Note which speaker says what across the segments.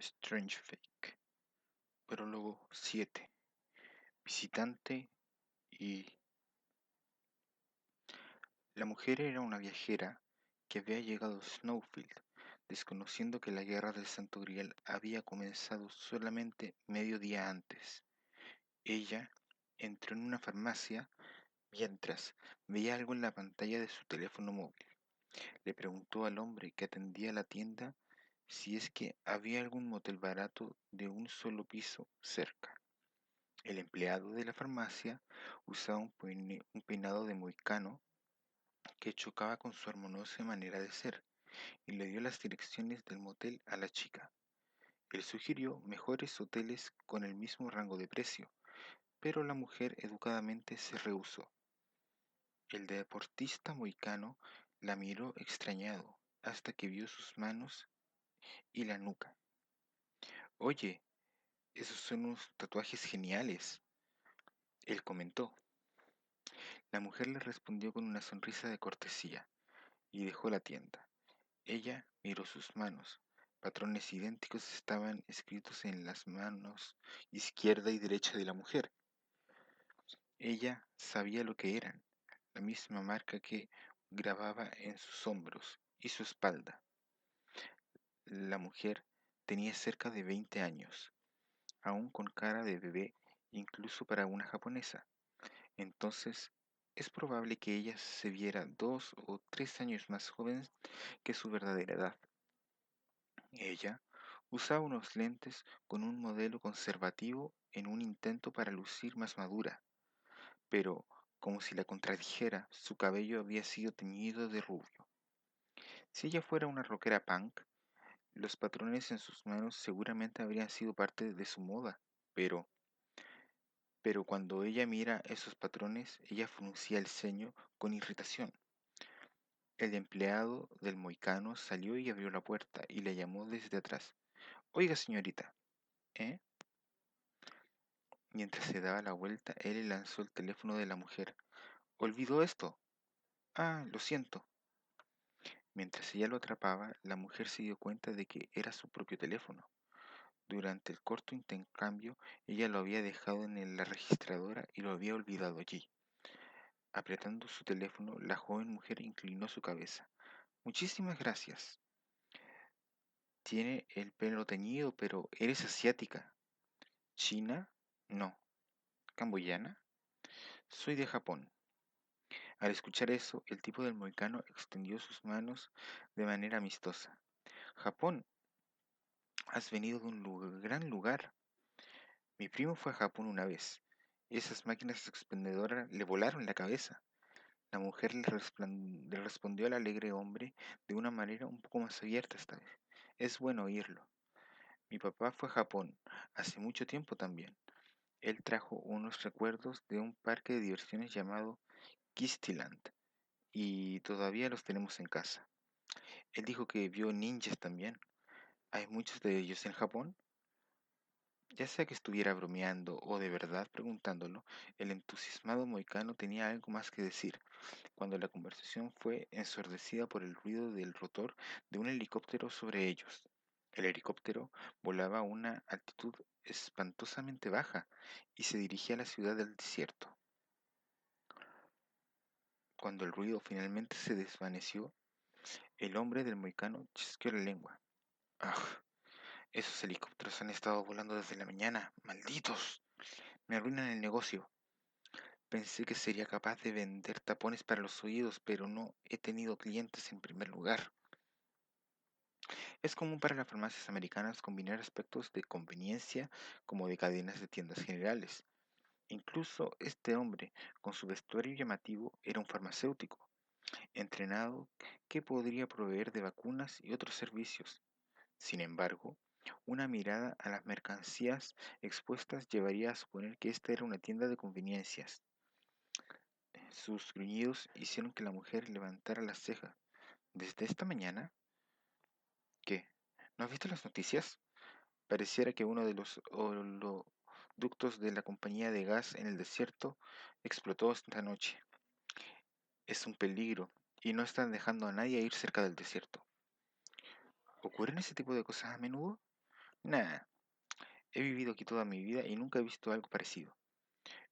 Speaker 1: Strange Fake. Prólogo 7. Visitante y... La mujer era una viajera que había llegado a Snowfield, desconociendo que la guerra del Santo Grial había comenzado solamente medio día antes. Ella entró en una farmacia mientras veía algo en la pantalla de su teléfono móvil. Le preguntó al hombre que atendía la tienda si es que había algún motel barato de un solo piso cerca. El empleado de la farmacia usaba un peinado de mohicano que chocaba con su armoniosa manera de ser y le dio las direcciones del motel a la chica. Él sugirió mejores hoteles con el mismo rango de precio, pero la mujer educadamente se rehusó. El deportista mohicano la miró extrañado hasta que vio sus manos y la nuca. Oye, esos son unos tatuajes geniales, él comentó. La mujer le respondió con una sonrisa de cortesía y dejó la tienda. Ella miró sus manos. Patrones idénticos estaban escritos en las manos izquierda y derecha de la mujer. Ella sabía lo que eran, la misma marca que grababa en sus hombros y su espalda. La mujer tenía cerca de 20 años, aún con cara de bebé incluso para una japonesa. Entonces, es probable que ella se viera 2 o 3 años más joven que su verdadera edad. Ella usaba unos lentes con un modelo conservativo en un intento para lucir más madura, pero, como si la contradijera, su cabello había sido teñido de rubio. Si ella fuera una rockera punk, los patrones en sus manos seguramente habrían sido parte de su moda, pero, pero cuando ella mira esos patrones, ella fruncía el ceño con irritación. El empleado del mohicano salió y abrió la puerta y le llamó desde atrás. Oiga, señorita, ¿eh? Mientras se daba la vuelta, él le lanzó el teléfono de la mujer. ¿Olvidó esto? Ah, lo siento. Mientras ella lo atrapaba, la mujer se dio cuenta de que era su propio teléfono. Durante el corto intercambio, ella lo había dejado en la registradora y lo había olvidado allí. Apretando su teléfono, la joven mujer inclinó su cabeza. Muchísimas gracias. Tiene el pelo teñido, pero eres asiática. ¿China? No. ¿Camboyana? Soy de Japón. Al escuchar eso, el tipo del mohicano extendió sus manos de manera amistosa. Japón, has venido de un gran lugar. Mi primo fue a Japón una vez. Esas máquinas expendedoras le volaron la cabeza. La mujer le respondió al alegre hombre de una manera un poco más abierta esta vez. Es bueno oírlo. Mi papá fue a Japón hace mucho tiempo también. Él trajo unos recuerdos de un parque de diversiones llamado Kistiland y todavía los tenemos en casa. Él dijo que vio ninjas también. ¿Hay muchos de ellos en Japón? Ya sea que estuviera bromeando o de verdad preguntándolo, el entusiasmado mohicano tenía algo más que decir, cuando la conversación fue ensordecida por el ruido del rotor de un helicóptero sobre ellos. El helicóptero volaba a una altitud espantosamente baja y se dirigía a la ciudad del desierto. Cuando el ruido finalmente se desvaneció, el hombre del mohicano chasqueó la lengua. ¡Ah! Esos helicópteros han estado volando desde la mañana. ¡Malditos! Me arruinan el negocio. Pensé que sería capaz de vender tapones para los oídos, pero no he tenido clientes en primer lugar. Es común para las farmacias americanas combinar aspectos de conveniencia como de cadenas de tiendas generales. Incluso este hombre, con su vestuario llamativo, era un farmacéutico, entrenado que podría proveer de vacunas y otros servicios. Sin embargo, una mirada a las mercancías expuestas llevaría a suponer que esta era una tienda de conveniencias. Sus gruñidos hicieron que la mujer levantara las cejas. ¿Desde esta mañana? ¿Qué? ¿No has visto las noticias? Pareciera que uno de los oleoductos de la compañía de gas en el desierto explotó esta noche. Es un peligro y no están dejando a nadie ir cerca del desierto. ¿Ocurren ese tipo de cosas a menudo? Nada, he vivido aquí toda mi vida y nunca he visto algo parecido.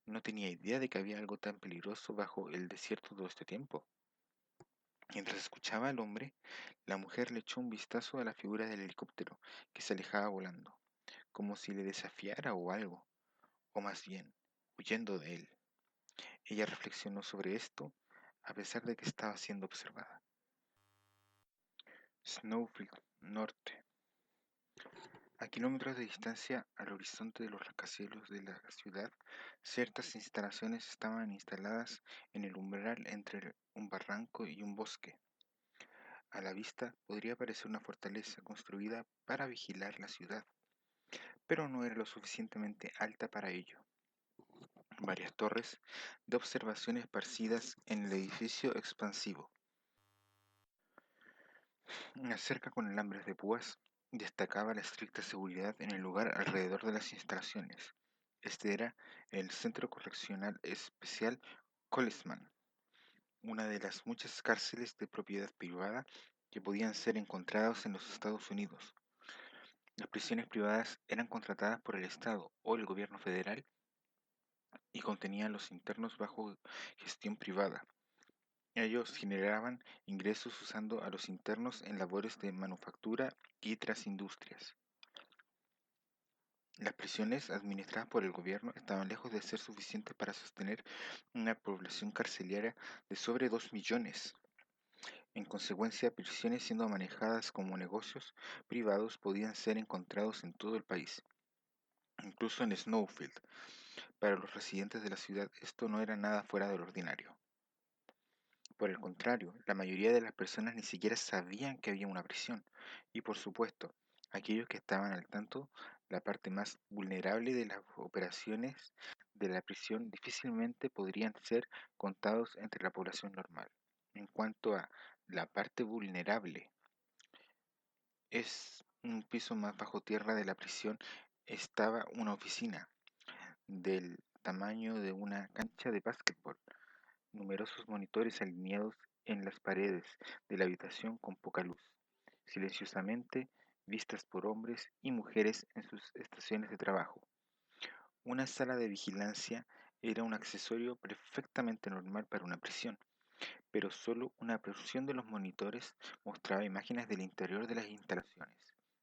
Speaker 1: No tenía idea de que había algo tan peligroso bajo el desierto todo este tiempo. Mientras escuchaba al hombre, la mujer le echó un vistazo a la figura del helicóptero que se alejaba volando, como si le desafiara o algo, o más bien, huyendo de él. Ella reflexionó sobre esto a pesar de que estaba siendo observada. Snowfield Norte. A kilómetros de distancia al horizonte de los rascacielos de la ciudad, ciertas instalaciones estaban instaladas en el umbral entre un barranco y un bosque. A la vista podría parecer una fortaleza construida para vigilar la ciudad, pero no era lo suficientemente alta para ello. Varias torres de observación esparcidas en el edificio expansivo. Una cerca con alambres de púas destacaba la estricta seguridad en el lugar alrededor de las instalaciones. Este era el Centro Correccional Especial Colesman, una de las muchas cárceles de propiedad privada que podían ser encontradas en los Estados Unidos. Las prisiones privadas eran contratadas por el Estado o el gobierno federal y contenían los internos bajo gestión privada. Ellos generaban ingresos usando a los internos en labores de manufactura y otras industrias. Las prisiones administradas por el gobierno estaban lejos de ser suficientes para sostener una población carcelaria de sobre 2 millones. En consecuencia, prisiones siendo manejadas como negocios privados podían ser encontrados en todo el país, incluso en Snowfield. Para los residentes de la ciudad esto no era nada fuera de lo ordinario. Por el contrario, la mayoría de las personas ni siquiera sabían que había una prisión. Y por supuesto, aquellos que estaban al tanto, la parte más vulnerable de las operaciones de la prisión difícilmente podrían ser contados entre la población normal. En cuanto a la parte vulnerable, es un piso más bajo tierra de la prisión estaba una oficina del tamaño de una cancha de básquetbol, numerosos monitores alineados en las paredes de la habitación con poca luz, silenciosamente vistas por hombres y mujeres en sus estaciones de trabajo. Una sala de vigilancia era un accesorio perfectamente normal para una prisión, pero solo una porción de los monitores mostraba imágenes del interior de las instalaciones.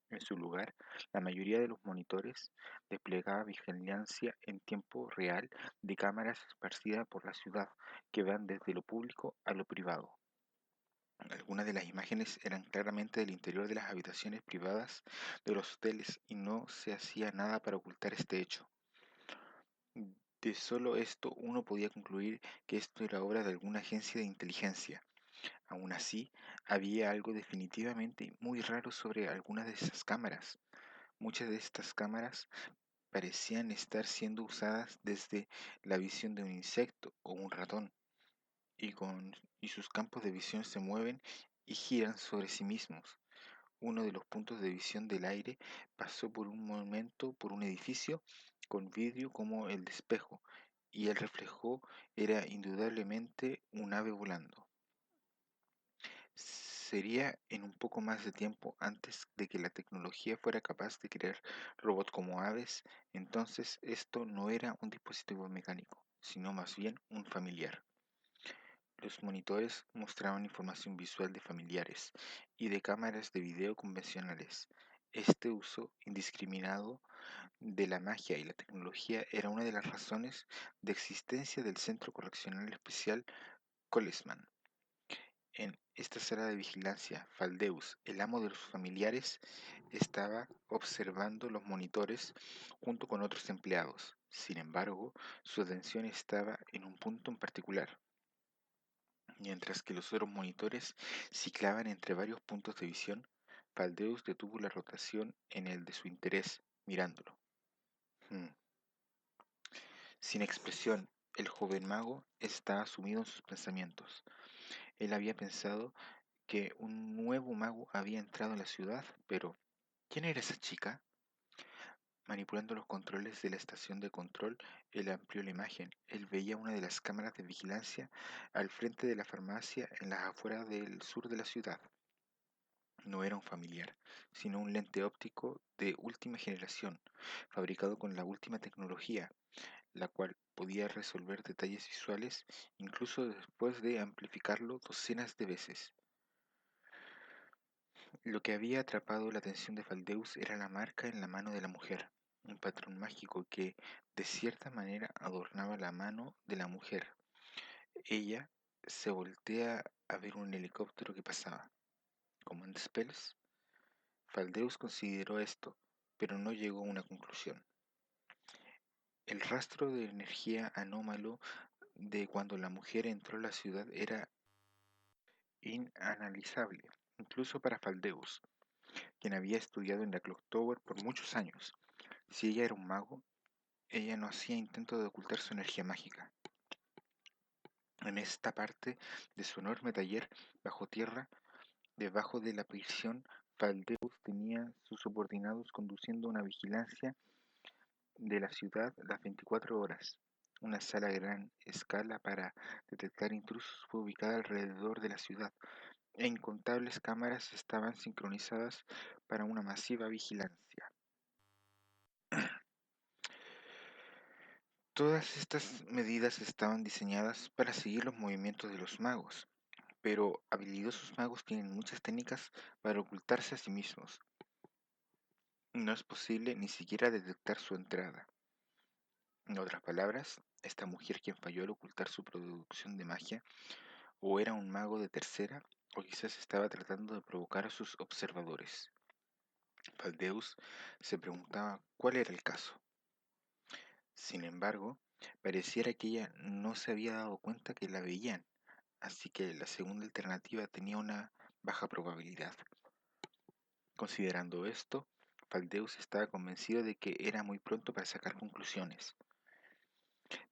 Speaker 1: En su lugar, la mayoría de los monitores desplegaba vigilancia en tiempo real de cámaras esparcidas por la ciudad que van desde lo público a lo privado. Algunas de las imágenes eran claramente del interior de las habitaciones privadas de los hoteles y no se hacía nada para ocultar este hecho. De solo esto uno podía concluir que esto era obra de alguna agencia de inteligencia. Aun así, había algo definitivamente muy raro sobre algunas de esas cámaras. Muchas de estas cámaras parecían estar siendo usadas desde la visión de un insecto o un ratón, y sus campos de visión se mueven y giran sobre sí mismos. Uno de los puntos de visión del aire pasó por un momento por un edificio con vidrio como el de espejo, y el reflejo era indudablemente un ave volando. Sería en un poco más de tiempo antes de que la tecnología fuera capaz de crear robots como aves, entonces esto no era un dispositivo mecánico, sino más bien un familiar. Los monitores mostraban información visual de familiares y de cámaras de video convencionales. Este uso indiscriminado de la magia y la tecnología era una de las razones de existencia del Centro Correccional Especial Colesman. En esta sala de vigilancia, Faldeus, el amo de los familiares, estaba observando los monitores junto con otros empleados. Sin embargo, su atención estaba en un punto en particular, mientras que los otros monitores ciclaban entre varios puntos de visión. Faldeus detuvo la rotación en el de su interés, mirándolo. Hmm. Sin expresión, el joven mago estaba sumido en sus pensamientos. Él había pensado que un nuevo mago había entrado en la ciudad, pero ¿quién era esa chica? Manipulando los controles de la estación de control, él amplió la imagen. Él veía una de las cámaras de vigilancia al frente de la farmacia en las afueras del sur de la ciudad. No era un familiar, sino un lente óptico de última generación, fabricado con la última tecnología, la cual podía resolver detalles visuales incluso después de amplificarlo docenas de veces. Lo que había atrapado la atención de Faldeus era la marca en la mano de la mujer, un patrón mágico que, de cierta manera, adornaba la mano de la mujer. Ella se voltea a ver un helicóptero que pasaba. ¿Command Spells? Faldeus consideró esto, pero no llegó a una conclusión. El rastro de energía anómalo de cuando la mujer entró a la ciudad era inanalizable, incluso para Faldeus, quien había estudiado en la Clock Tower por muchos años. Si ella era un mago, ella no hacía intento de ocultar su energía mágica. En esta parte de su enorme taller bajo tierra, debajo de la prisión, Faldeus tenía sus subordinados conduciendo una vigilancia de la ciudad las 24 horas. Una sala a gran escala para detectar intrusos fue ubicada alrededor de la ciudad, e incontables cámaras estaban sincronizadas para una masiva vigilancia. Todas estas medidas estaban diseñadas para seguir los movimientos de los magos, pero habilidosos magos tienen muchas técnicas para ocultarse a sí mismos. No es posible ni siquiera detectar su entrada. En otras palabras, esta mujer quien falló al ocultar su producción de magia, o era un mago de tercera, o quizás estaba tratando de provocar a sus observadores. Faldeus se preguntaba cuál era el caso. Sin embargo, pareciera que ella no se había dado cuenta que la veían, así que la segunda alternativa tenía una baja probabilidad. Considerando esto, Faldeus estaba convencido de que era muy pronto para sacar conclusiones.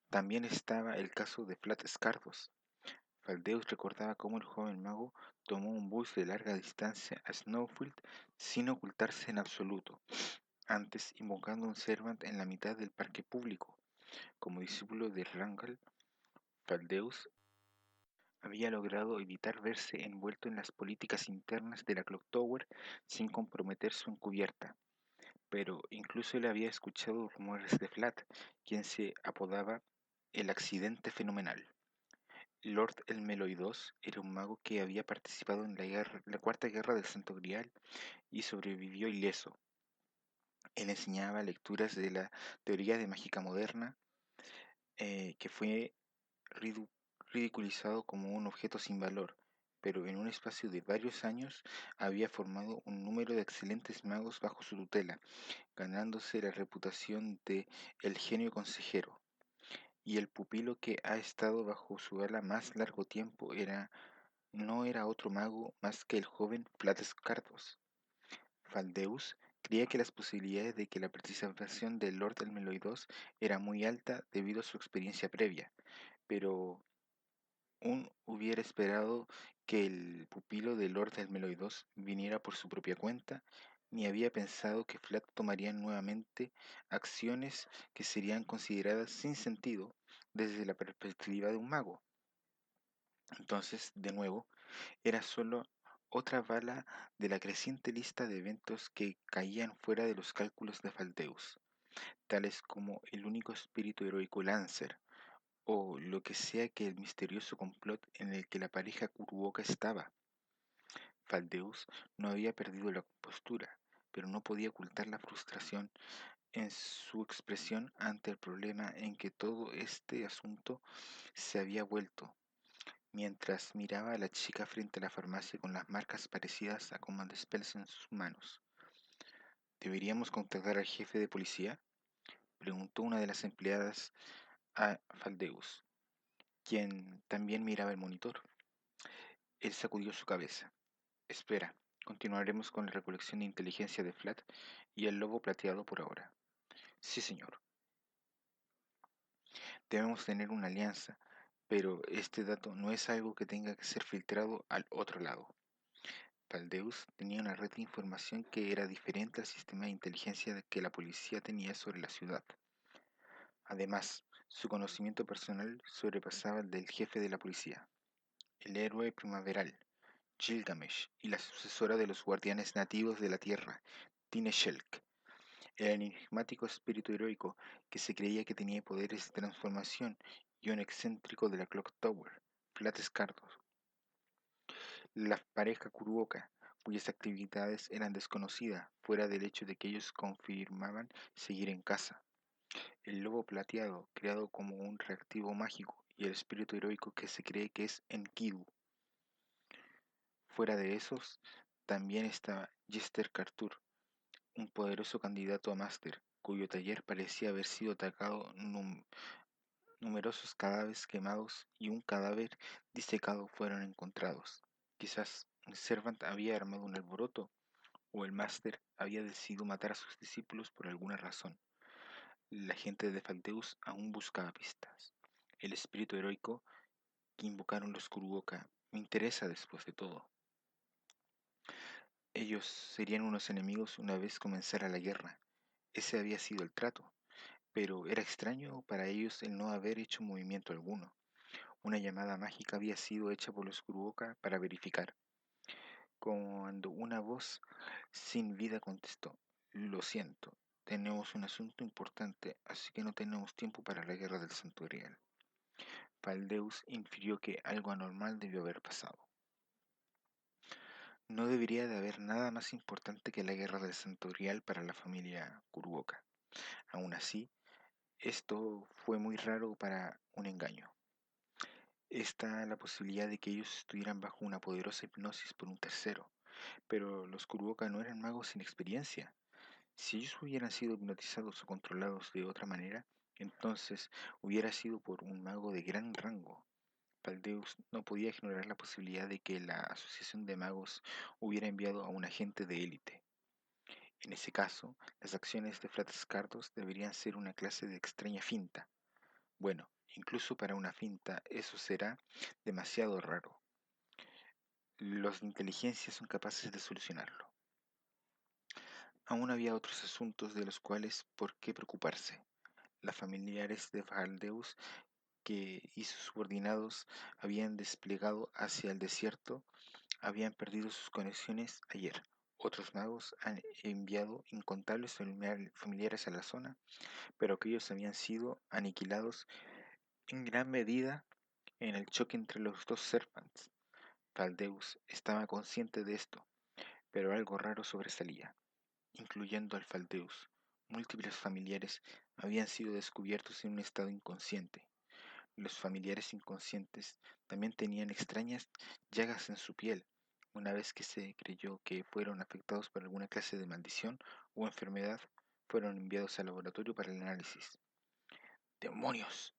Speaker 1: También estaba el caso de Flat Scardos. Faldeus recordaba cómo el joven mago tomó un bus de larga distancia a Snowfield sin ocultarse en absoluto, antes invocando un servant en la mitad del parque público. Como discípulo de Rangal, Faldeus había logrado evitar verse envuelto en las políticas internas de la Clock Tower sin comprometer su encubierta, pero incluso él había escuchado rumores de Flat, quien se apodaba el Accidente Fenomenal. Lord el Meloidos era un mago que había participado en la Cuarta Guerra del Santo Grial y sobrevivió ileso. Él enseñaba lecturas de la teoría de mágica moderna, que fue ridu- ridiculizado como un objeto sin valor, pero en un espacio de varios años había formado un número de excelentes magos bajo su tutela, ganándose la reputación de el genio consejero. Y el pupilo que ha estado bajo su ala más largo tiempo no era otro mago más que el joven Flates Cardos. Faldeus creía que las posibilidades de que la participación del Lord del Meloidos era muy alta debido a su experiencia previa, pero hubiera esperado que el pupilo de Lord del Meloidos viniera por su propia cuenta, ni había pensado que Flat tomaría nuevamente acciones que serían consideradas sin sentido desde la perspectiva de un mago. Entonces, de nuevo, era solo otra bala de la creciente lista de eventos que caían fuera de los cálculos de Faldeus, tales como el único espíritu heroico Lancer, o lo que sea que el misterioso complot en el que la pareja Kuruoka estaba. Faldeus no había perdido la compostura, pero no podía ocultar la frustración en su expresión ante el problema en que todo este asunto se había vuelto, mientras miraba a la chica frente a la farmacia con las marcas parecidas a Command Spells en sus manos. ¿Deberíamos contactar al jefe de policía?, preguntó una de las empleadas a Faldeus, quien también miraba el monitor. Él sacudió su cabeza. Espera, continuaremos con la recolección de inteligencia de Flat y el lobo plateado por ahora. Sí, señor. Debemos tener una alianza, pero este dato no es algo que tenga que ser filtrado al otro lado. Faldeus tenía una red de información que era diferente al sistema de inteligencia que la policía tenía sobre la ciudad. Además, su conocimiento personal sobrepasaba el del jefe de la policía, el héroe primaveral, Gilgamesh, y la sucesora de los guardianes nativos de la tierra, Tineshelk, el enigmático espíritu heroico que se creía que tenía poderes de transformación, y un excéntrico de la Clock Tower, Flat Scardos, la pareja Kuruoka, cuyas actividades eran desconocidas, fuera del hecho de que ellos confirmaban seguir en casa. El lobo plateado, creado como un reactivo mágico, y el espíritu heroico que se cree que es Enkidu. Fuera de esos, también está Jester Cartur, un poderoso candidato a máster, cuyo taller parecía haber sido atacado. Numerosos cadáveres quemados y un cadáver disecado fueron encontrados. Quizás un Servant había armado un alboroto, o el máster había decidido matar a sus discípulos por alguna razón. La gente de Faldeus aún buscaba pistas. El espíritu heroico que invocaron los Kuruoka me interesa después de todo. Ellos serían unos enemigos una vez comenzara la guerra. Ese había sido el trato, pero era extraño para ellos el no haber hecho movimiento alguno. Una llamada mágica había sido hecha por los Kuruoka para verificar, cuando una voz sin vida contestó: Lo siento, tenemos un asunto importante, así que no tenemos tiempo para la guerra del Santo Grial. Faldeus infirió que algo anormal debió haber pasado. No debería de haber nada más importante que la guerra del Santo Grial para la familia Kuruoka. Aún así, esto fue muy raro para un engaño. Está la posibilidad de que ellos estuvieran bajo una poderosa hipnosis por un tercero, pero los Kuruoka no eran magos sin experiencia. Si ellos hubieran sido hipnotizados o controlados de otra manera, entonces hubiera sido por un mago de gran rango. Paldeus no podía ignorar la posibilidad de que la Asociación de Magos hubiera enviado a un agente de élite. En ese caso, las acciones de Flatscardos deberían ser una clase de extraña finta. Bueno, incluso para una finta eso será demasiado raro. Los de inteligencia son capaces de solucionarlo. Aún había otros asuntos de los cuales por qué preocuparse. Las familiares de Faldeus y sus subordinados habían desplegado hacia el desierto habían perdido sus conexiones ayer. Otros magos han enviado incontables familiares a la zona, pero aquellos habían sido aniquilados en gran medida en el choque entre los dos Serpents. Faldeus estaba consciente de esto, pero algo raro sobresalía, incluyendo al Faldeus. Múltiples familiares habían sido descubiertos en un estado inconsciente. Los familiares inconscientes también tenían extrañas llagas en su piel, una vez que se creyó que fueron afectados por alguna clase de maldición o enfermedad, fueron enviados al laboratorio para el análisis. ¡Demonios!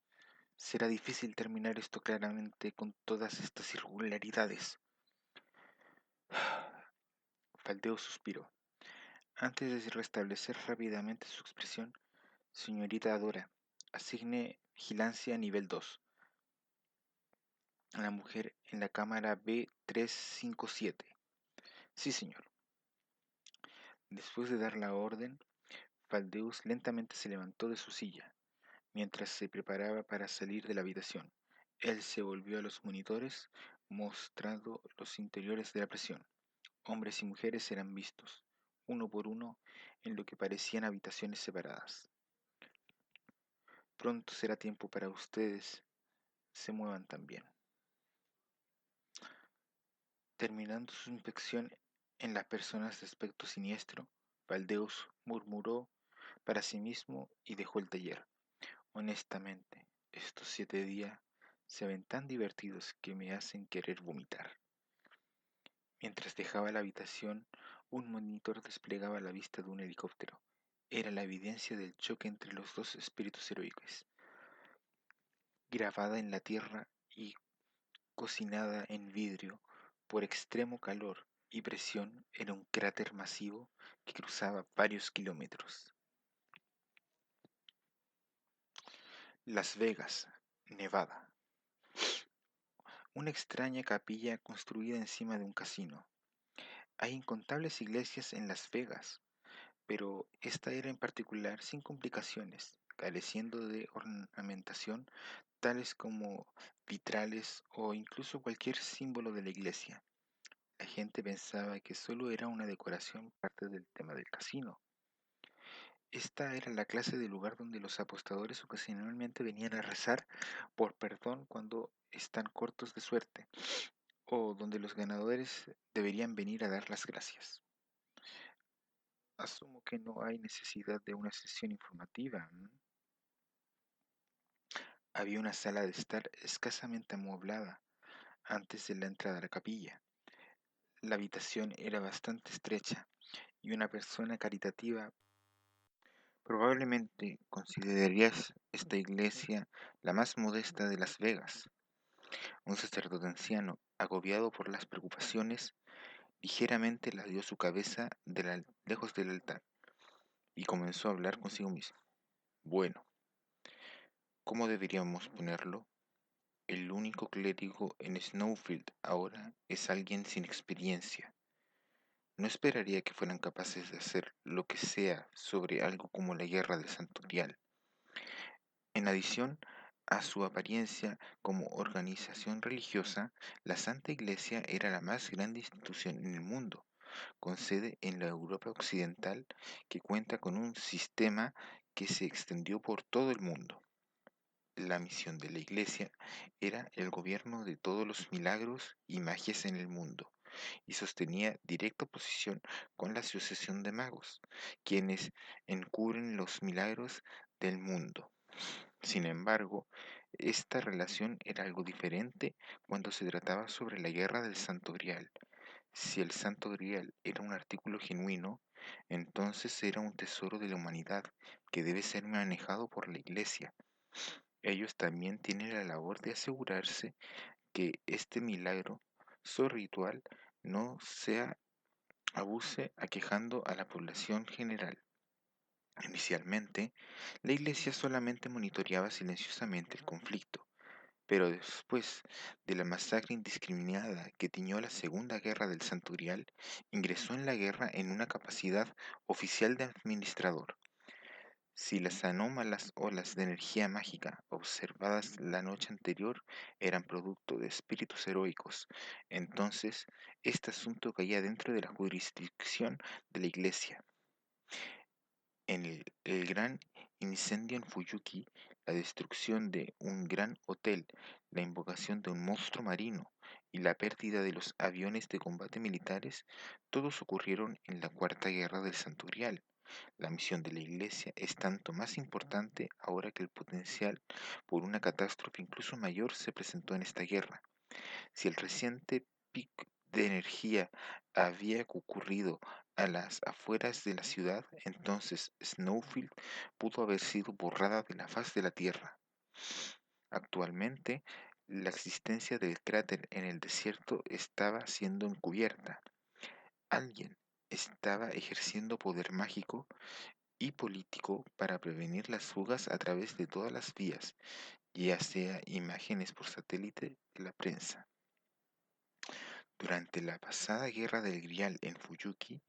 Speaker 1: Será difícil terminar esto claramente con todas estas irregularidades. Faldeo suspiró. Antes de restablecer rápidamente su expresión, señorita Adora, asigne vigilancia nivel 2 a la mujer en la cámara B357. Sí, señor. Después de dar la orden, Faldeus lentamente se levantó de su silla, mientras se preparaba para salir de la habitación. Él se volvió a los monitores, mostrando los interiores de la prisión. Hombres y mujeres eran vistos, uno por uno, en lo que parecían habitaciones separadas. Pronto será tiempo para ustedes. Se muevan también. Terminando su inspección en las personas de aspecto siniestro, Faldeus murmuró para sí mismo y dejó el taller. Honestamente, estos 7 días se ven tan divertidos que me hacen querer vomitar. Mientras dejaba la habitación, un monitor desplegaba la vista de un helicóptero. Era la evidencia del choque entre los dos espíritus heroicos, grabada en la tierra y cocinada en vidrio por extremo calor y presión en un cráter masivo que cruzaba varios kilómetros. Las Vegas, Nevada. Una extraña capilla construida encima de un casino. Hay incontables iglesias en Las Vegas, pero esta era en particular sin complicaciones, careciendo de ornamentación tales como vitrales o incluso cualquier símbolo de la iglesia. La gente pensaba que solo era una decoración parte del tema del casino. Esta era la clase de lugar donde los apostadores ocasionalmente venían a rezar por perdón cuando están cortos de suerte, o donde los ganadores deberían venir a dar las gracias. Asumo que no hay necesidad de una sesión informativa. Había una sala de estar escasamente amueblada antes de la entrada a la capilla. La habitación era bastante estrecha y una persona caritativa probablemente considerarías esta iglesia la más modesta de Las Vegas. Un sacerdote anciano, agobiado por las preocupaciones, ligeramente ladeó su cabeza lejos del altar y comenzó a hablar consigo mismo. Bueno, ¿cómo deberíamos ponerlo? El único clérigo en Snowfield ahora es alguien sin experiencia. No esperaría que fueran capaces de hacer lo que sea sobre algo como la guerra del Santo Grial. En adición a su apariencia como organización religiosa, la Santa Iglesia era la más grande institución en el mundo, con sede en la Europa Occidental, que cuenta con un sistema que se extendió por todo el mundo. La misión de la Iglesia era el gobierno de todos los milagros y magias en el mundo, y sostenía directa oposición con la Asociación de Magos, quienes encubren los milagros del mundo. Sin embargo, esta relación era algo diferente cuando se trataba sobre la guerra del Santo Grial. Si el Santo Grial era un artículo genuino, entonces era un tesoro de la humanidad que debe ser manejado por la Iglesia. Ellos también tienen la labor de asegurarse que este milagro ritual no se abuse aquejando a la población general. Inicialmente, la Iglesia solamente monitoreaba silenciosamente el conflicto, pero después de la masacre indiscriminada que tiñó la Segunda Guerra del Santo Grial, ingresó en la guerra en una capacidad oficial de administrador. Si las anómalas olas de energía mágica observadas la noche anterior eran producto de espíritus heroicos, entonces este asunto caía dentro de la jurisdicción de la Iglesia. En el gran incendio en Fuyuki, la destrucción de un gran hotel, la invocación de un monstruo marino y la pérdida de los aviones de combate militares, todos ocurrieron en la Cuarta Guerra del Santo Grial. La misión de la Iglesia es tanto más importante ahora que el potencial por una catástrofe incluso mayor se presentó en esta guerra. Si el reciente pico de energía había ocurrido a las afueras de la ciudad, entonces Snowfield pudo haber sido borrada de la faz de la Tierra. Actualmente, la existencia del cráter en el desierto estaba siendo encubierta. Alguien estaba ejerciendo poder mágico y político para prevenir las fugas a través de todas las vías, ya sea imágenes por satélite de la prensa. Durante la pasada guerra del Grial en Fuyuki,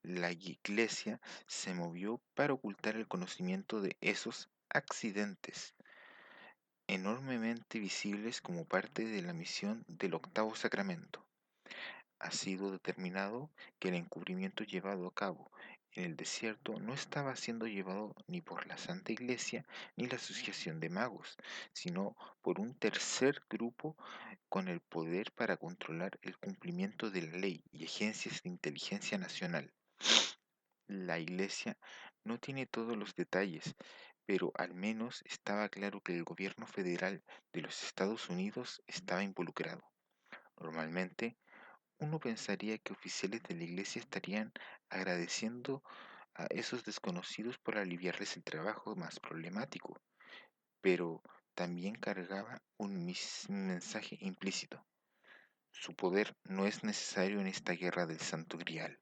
Speaker 1: la Iglesia se movió para ocultar el conocimiento de esos accidentes, enormemente visibles como parte de la misión del octavo sacramento. Ha sido determinado que el encubrimiento llevado a cabo en el desierto no estaba siendo llevado ni por la Santa Iglesia ni la Asociación de Magos, sino por un tercer grupo con el poder para controlar el cumplimiento de la ley y agencias de inteligencia nacional. La Iglesia no tiene todos los detalles, pero al menos estaba claro que el gobierno federal de los Estados Unidos estaba involucrado. Normalmente, uno pensaría que oficiales de la Iglesia estarían agradeciendo a esos desconocidos por aliviarles el trabajo más problemático, pero también cargaba un mensaje implícito. Su poder no es necesario en esta guerra del Santo Grial.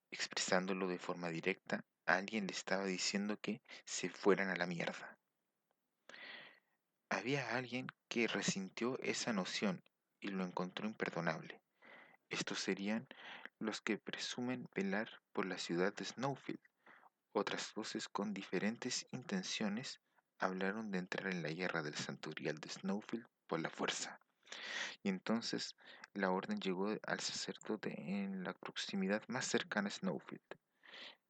Speaker 1: Expresándolo de forma directa, alguien le estaba diciendo que se fueran a la mierda. Había alguien que resintió esa noción y lo encontró imperdonable. Estos serían los que presumen velar por la ciudad de Snowfield. Otras voces con diferentes intenciones hablaron de entrar en la guerra del Santo Grial de Snowfield por la fuerza. Y entonces La orden llegó al sacerdote en la proximidad más cercana a Snowfield,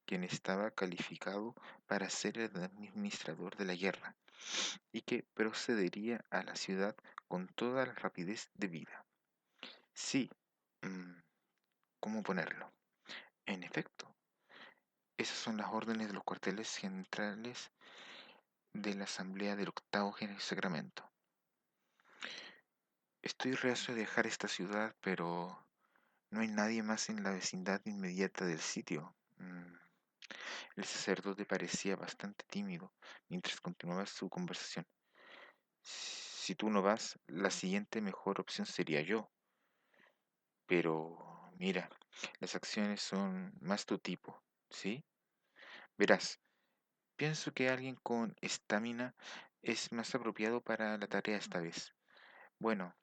Speaker 1: quien estaba calificado para ser el administrador de la guerra y que procedería a la ciudad con toda la rapidez debida. Sí, mm, ¿cómo ponerlo? En efecto, esas son las órdenes de los cuarteles centrales de la Asamblea del Octavo Sacramento. Estoy reacio a dejar esta ciudad, pero no hay nadie más en la vecindad inmediata del sitio. El sacerdote parecía bastante tímido mientras continuaba su conversación. Si tú no vas, la siguiente mejor opción sería yo. Pero mira, las acciones son más tu tipo, ¿sí? Verás, pienso que alguien con estamina es más apropiado para la tarea esta vez. Bueno,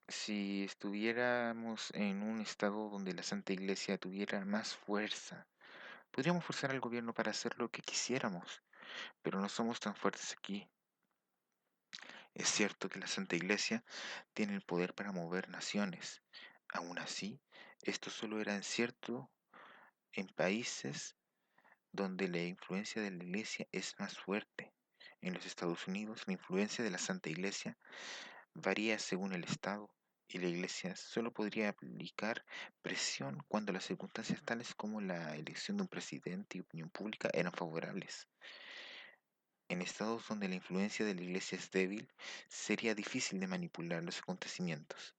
Speaker 1: si estuviéramos en un estado donde la Santa Iglesia tuviera más fuerza, podríamos forzar al gobierno para hacer lo que quisiéramos, pero no somos tan fuertes aquí. Es cierto que la Santa Iglesia tiene el poder para mover naciones. Aún así, esto solo era cierto en países donde la influencia de la Iglesia es más fuerte. En los Estados Unidos, la influencia de la Santa Iglesia varía según el estado y la Iglesia solo podría aplicar presión cuando las circunstancias tales como la elección de un presidente y opinión pública eran favorables. En estados donde la influencia de la Iglesia es débil, sería difícil de manipular los acontecimientos.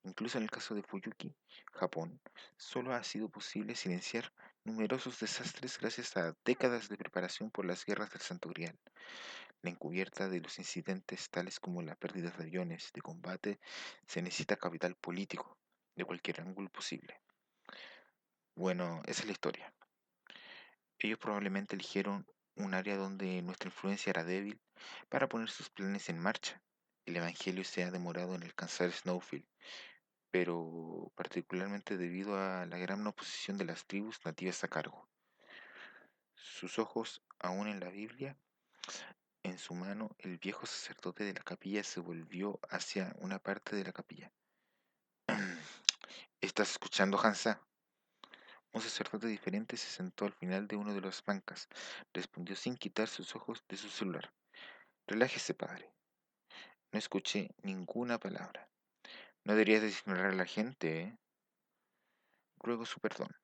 Speaker 1: Incluso en el caso de Fuyuki, Japón, solo ha sido posible silenciar numerosos desastres gracias a décadas de preparación por las guerras del Santo Grial. La encubierta de los incidentes tales como la pérdida de aviones de combate se necesita capital político de cualquier ángulo posible. Bueno, esa es la historia. Ellos probablemente eligieron un área donde nuestra influencia era débil para poner sus planes en marcha. El Evangelio se ha demorado en alcanzar Snowfield, pero particularmente debido a la gran oposición de las tribus nativas a cargo. Sus ojos, aún en la Biblia, en su mano, el viejo sacerdote de la capilla se volvió hacia una parte de la capilla. ¿Estás escuchando, Hansa? Un sacerdote diferente se sentó al final de una de las bancas. Respondió sin quitar sus ojos de su celular. Relájese, padre. No escuché ninguna palabra. No deberías ignorar a la gente, ¿eh? Ruego su perdón.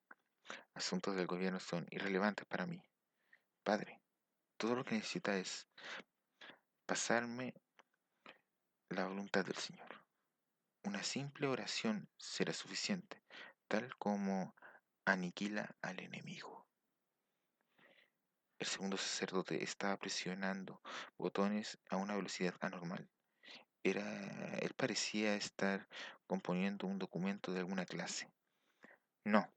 Speaker 1: Asuntos del gobierno son irrelevantes para mí. Padre, todo lo que necesita es pasarme la voluntad del Señor. Una simple oración será suficiente, tal como aniquila al enemigo. El segundo sacerdote estaba presionando botones a una velocidad anormal. Él parecía estar componiendo un documento de alguna clase. No,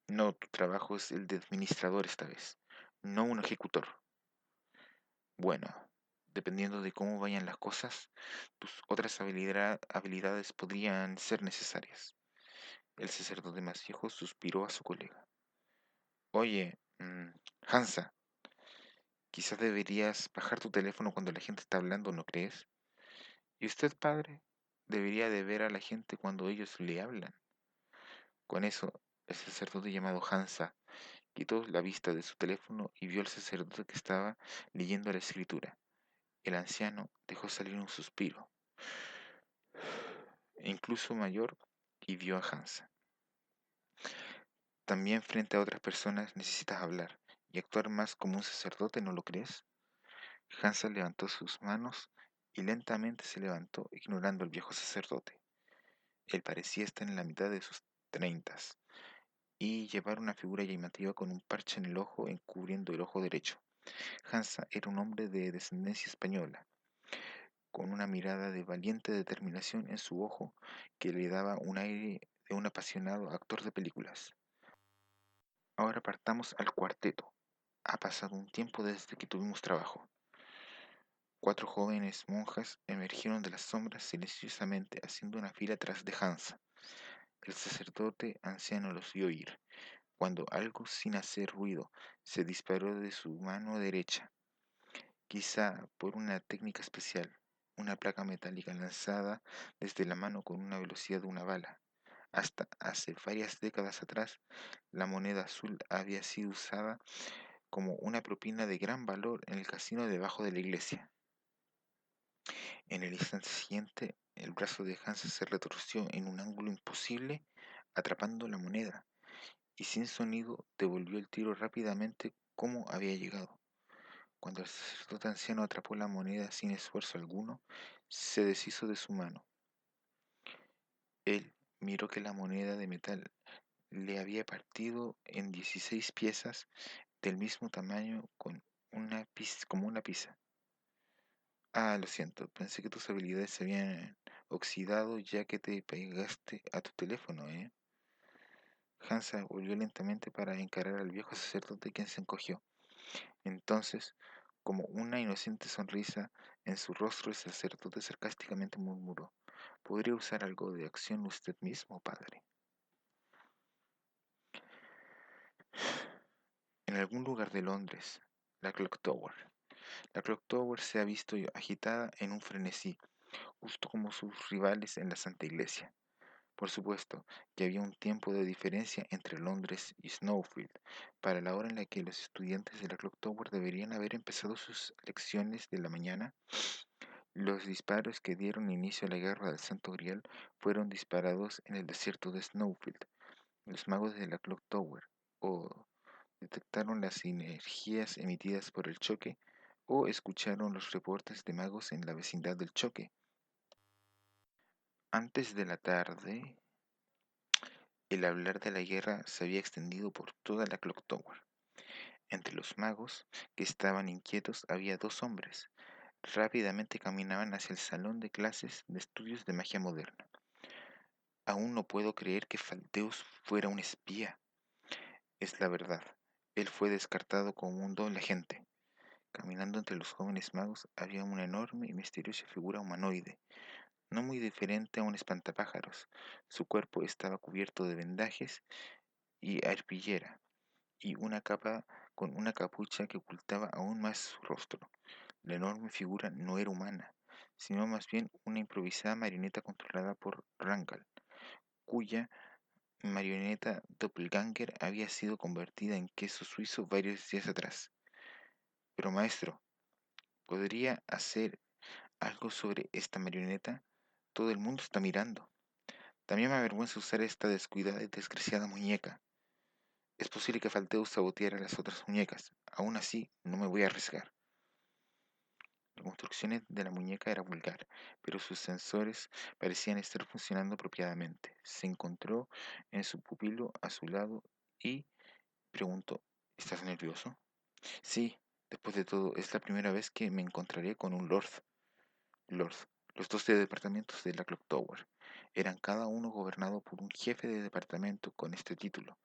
Speaker 1: no, tu trabajo es el de administrador esta vez, no un ejecutor. Bueno, dependiendo de cómo vayan las cosas, tus otras habilidades podrían ser necesarias. El sacerdote más viejo suspiró a su colega. Oye, Hansa, quizás deberías bajar tu teléfono cuando la gente está hablando, ¿no crees? Y usted, padre, debería de ver a la gente cuando ellos le hablan. Con eso, el sacerdote llamado Hansa quitó la vista de su teléfono y vio al sacerdote que estaba leyendo la escritura. El anciano dejó salir un suspiro, incluso mayor, y vio a Hansa. También frente a otras personas necesitas hablar y actuar más como un sacerdote, ¿no lo crees? Hansa levantó sus manos y lentamente se levantó, ignorando al viejo sacerdote. Él parecía estar en la mitad de sus treintas y llevar una figura llamativa con un parche en el ojo encubriendo el ojo derecho. Hansa era un hombre de descendencia española, con una mirada de valiente determinación en su ojo que le daba un aire de un apasionado actor de películas. Ahora partamos al cuarteto. Ha pasado un tiempo desde que tuvimos trabajo. 4 jóvenes monjas emergieron de las sombras silenciosamente haciendo una fila tras de Hansa. El sacerdote anciano los vio ir, cuando algo sin hacer ruido se disparó de su mano derecha, quizá por una técnica especial. una placa metálica lanzada desde la mano con una velocidad de una bala. Hasta hace varias décadas atrás, la moneda azul había sido usada como una propina de gran valor en el casino debajo de la iglesia. En el instante siguiente, el brazo de Hans se retorció en un ángulo imposible, atrapando la moneda, y sin sonido devolvió el tiro rápidamente como había llegado. Cuando el sacerdote anciano atrapó la moneda sin esfuerzo alguno, se deshizo de su mano. Él miró que la moneda de metal le había partido en 16 piezas del mismo tamaño como una pizza. Ah, lo siento, pensé que tus habilidades se habían oxidado ya que te pegaste a tu teléfono, ¿eh? Hansa volvió lentamente para encarar al viejo sacerdote, quien se encogió. Entonces, como una inocente sonrisa en su rostro, el sacerdote sarcásticamente murmuró: ¿Podría usar algo de acción usted mismo, padre? En algún lugar de Londres, la Clock Tower. La Clock Tower se ha visto agitada en un frenesí, justo como sus rivales en la Santa Iglesia. Por supuesto que había un tiempo de diferencia entre Londres y Snowfield para la hora en la que los estudiantes de la Clock Tower deberían haber empezado sus lecciones de la mañana. Los disparos que dieron inicio a la Guerra del Santo Grial fueron disparados en el desierto de Snowfield. Los magos de la Clock Tower o detectaron las energías emitidas por el choque o escucharon los reportes de magos en la vecindad del choque. Antes de la tarde, el hablar de la guerra se había extendido por toda la Clock Tower. Entre los magos, que estaban inquietos, había dos hombres. Rápidamente caminaban hacia el salón de clases de estudios de magia moderna. Aún no puedo creer que Falteus fuera un espía. Es la verdad. Él fue descartado como un doble agente. Caminando entre los jóvenes magos había una enorme y misteriosa figura humanoide, no muy diferente a un espantapájaros. Su cuerpo estaba cubierto de vendajes y arpillera, y una capa con una capucha que ocultaba aún más su rostro. La enorme figura no era humana, sino más bien una improvisada marioneta controlada por Rangal, cuya marioneta doppelganger había sido convertida en queso suizo varios días atrás. Pero maestro, ¿podría hacer algo sobre esta marioneta? Todo el mundo está mirando. También me avergüenza usar esta descuidada y desgraciada muñeca. Es posible que Falteus saboteara las otras muñecas. Aún así, no me voy a arriesgar. La construcción de la muñeca era vulgar, pero sus sensores parecían estar funcionando apropiadamente. Se encontró en su pupilo a su lado y preguntó: ¿Estás nervioso? Sí, después de todo, es la primera vez que me encontraré con un Lord. Lord. Los 12 departamentos de la Clock Tower eran cada uno gobernado por un jefe de departamento con este título.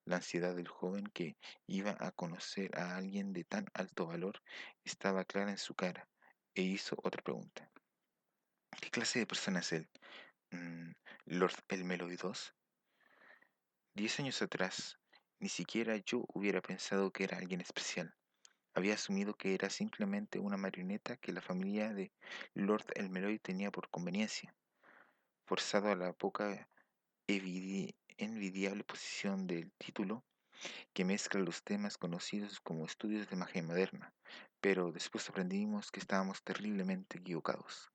Speaker 1: La ansiedad del joven que iba a conocer a alguien de tan alto valor estaba clara en su cara, e hizo otra pregunta. ¿Qué clase de persona es él? Mm, ¿Lord el Melody 2? 10 años atrás, ni siquiera yo hubiera pensado que era alguien especial. Había asumido que era simplemente una marioneta que la familia de Lord el Melody tenía por conveniencia, forzado a la poca envidiable posición del título que mezcla los temas conocidos como estudios de magia moderna, pero después aprendimos que estábamos terriblemente equivocados.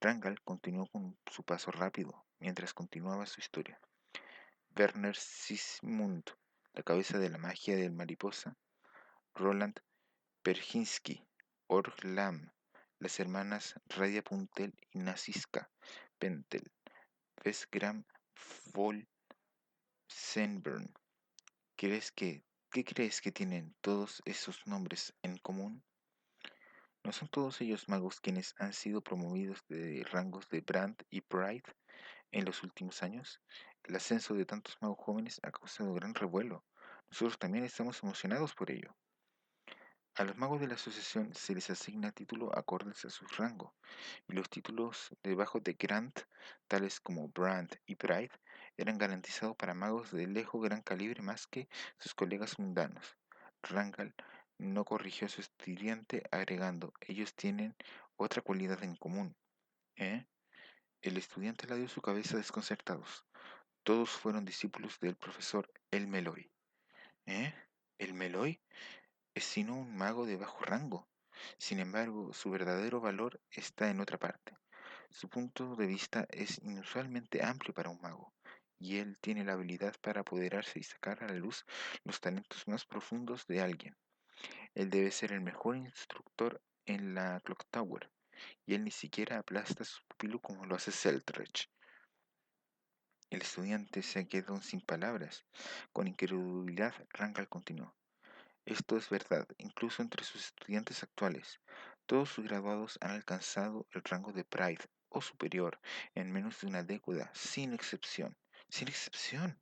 Speaker 1: Rangal continuó con su paso rápido mientras continuaba su historia. Werner Sismund, la cabeza de la magia del mariposa; Roland Perhinsky, Org Lam, las hermanas Radia Puntel y Nasiska Pentel, Vesgram Vol Senbern. ¿Crees que, ¿Qué crees que tienen todos esos nombres en común? ¿No son todos ellos magos quienes han sido promovidos de rangos de Brand y Pride en los últimos años? El ascenso de tantos magos jóvenes ha causado gran revuelo. Nosotros también estamos emocionados por ello. A los magos de la asociación se les asigna título acordes a su rango, y los títulos debajo de Grant, tales como Brand y Pride, eran garantizados para magos de lejos gran calibre más que sus colegas mundanos. Rangal no corrigió a su estudiante agregando: ellos tienen otra cualidad en común, ¿eh? El estudiante la dio su cabeza desconcertados. Todos fueron discípulos del profesor El Meloy. ¿Eh? ¿El Meloy? Es sino un mago de bajo rango. Sin embargo, su verdadero valor está en otra parte. Su punto de vista es inusualmente amplio para un mago, y él tiene la habilidad para apoderarse y sacar a la luz los talentos más profundos de alguien. Él debe ser el mejor instructor en la Clock Tower, y él ni siquiera aplasta a su pupilo como lo hace Seltridge. El estudiante se quedó sin palabras. Con incredulidad, Rangal continuó. Esto es verdad, incluso entre sus estudiantes actuales. Todos sus graduados han alcanzado el rango de Pride o superior en menos de una década, sin excepción. Sin excepción.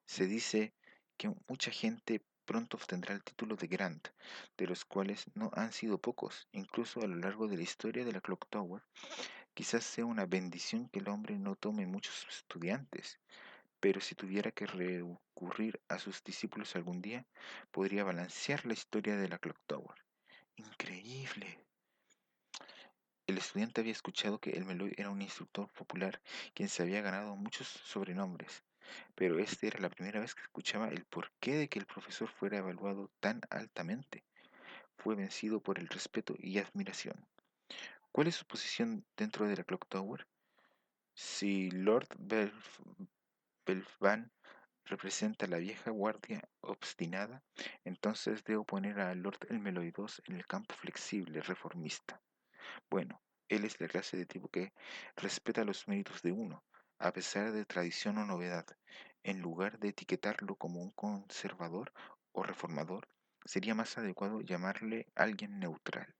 Speaker 1: Se dice que mucha gente pronto obtendrá el título de Grant, de los cuales no han sido pocos, incluso a lo largo de la historia de la Clock Tower. Quizás sea una bendición que el hombre no tome muchos estudiantes, pero si tuviera que recurrir a sus discípulos algún día, podría balancear la historia de la Clock Tower. Increíble. El estudiante había escuchado que el Meloy era un instructor popular quien se había ganado muchos sobrenombres, pero esta era la primera vez que escuchaba el porqué de que el profesor fuera evaluado tan altamente. Fue vencido por el respeto y admiración. ¿Cuál es su posición dentro de la Clock Tower? Si Lord Belvan representa la vieja guardia obstinada, entonces debo poner a Lord Elmeloy II en el campo flexible, reformista. Bueno, él es la clase de tipo que respeta los méritos de uno, a pesar de tradición o novedad. En lugar de etiquetarlo como un conservador o reformador, sería más adecuado llamarle alguien neutral.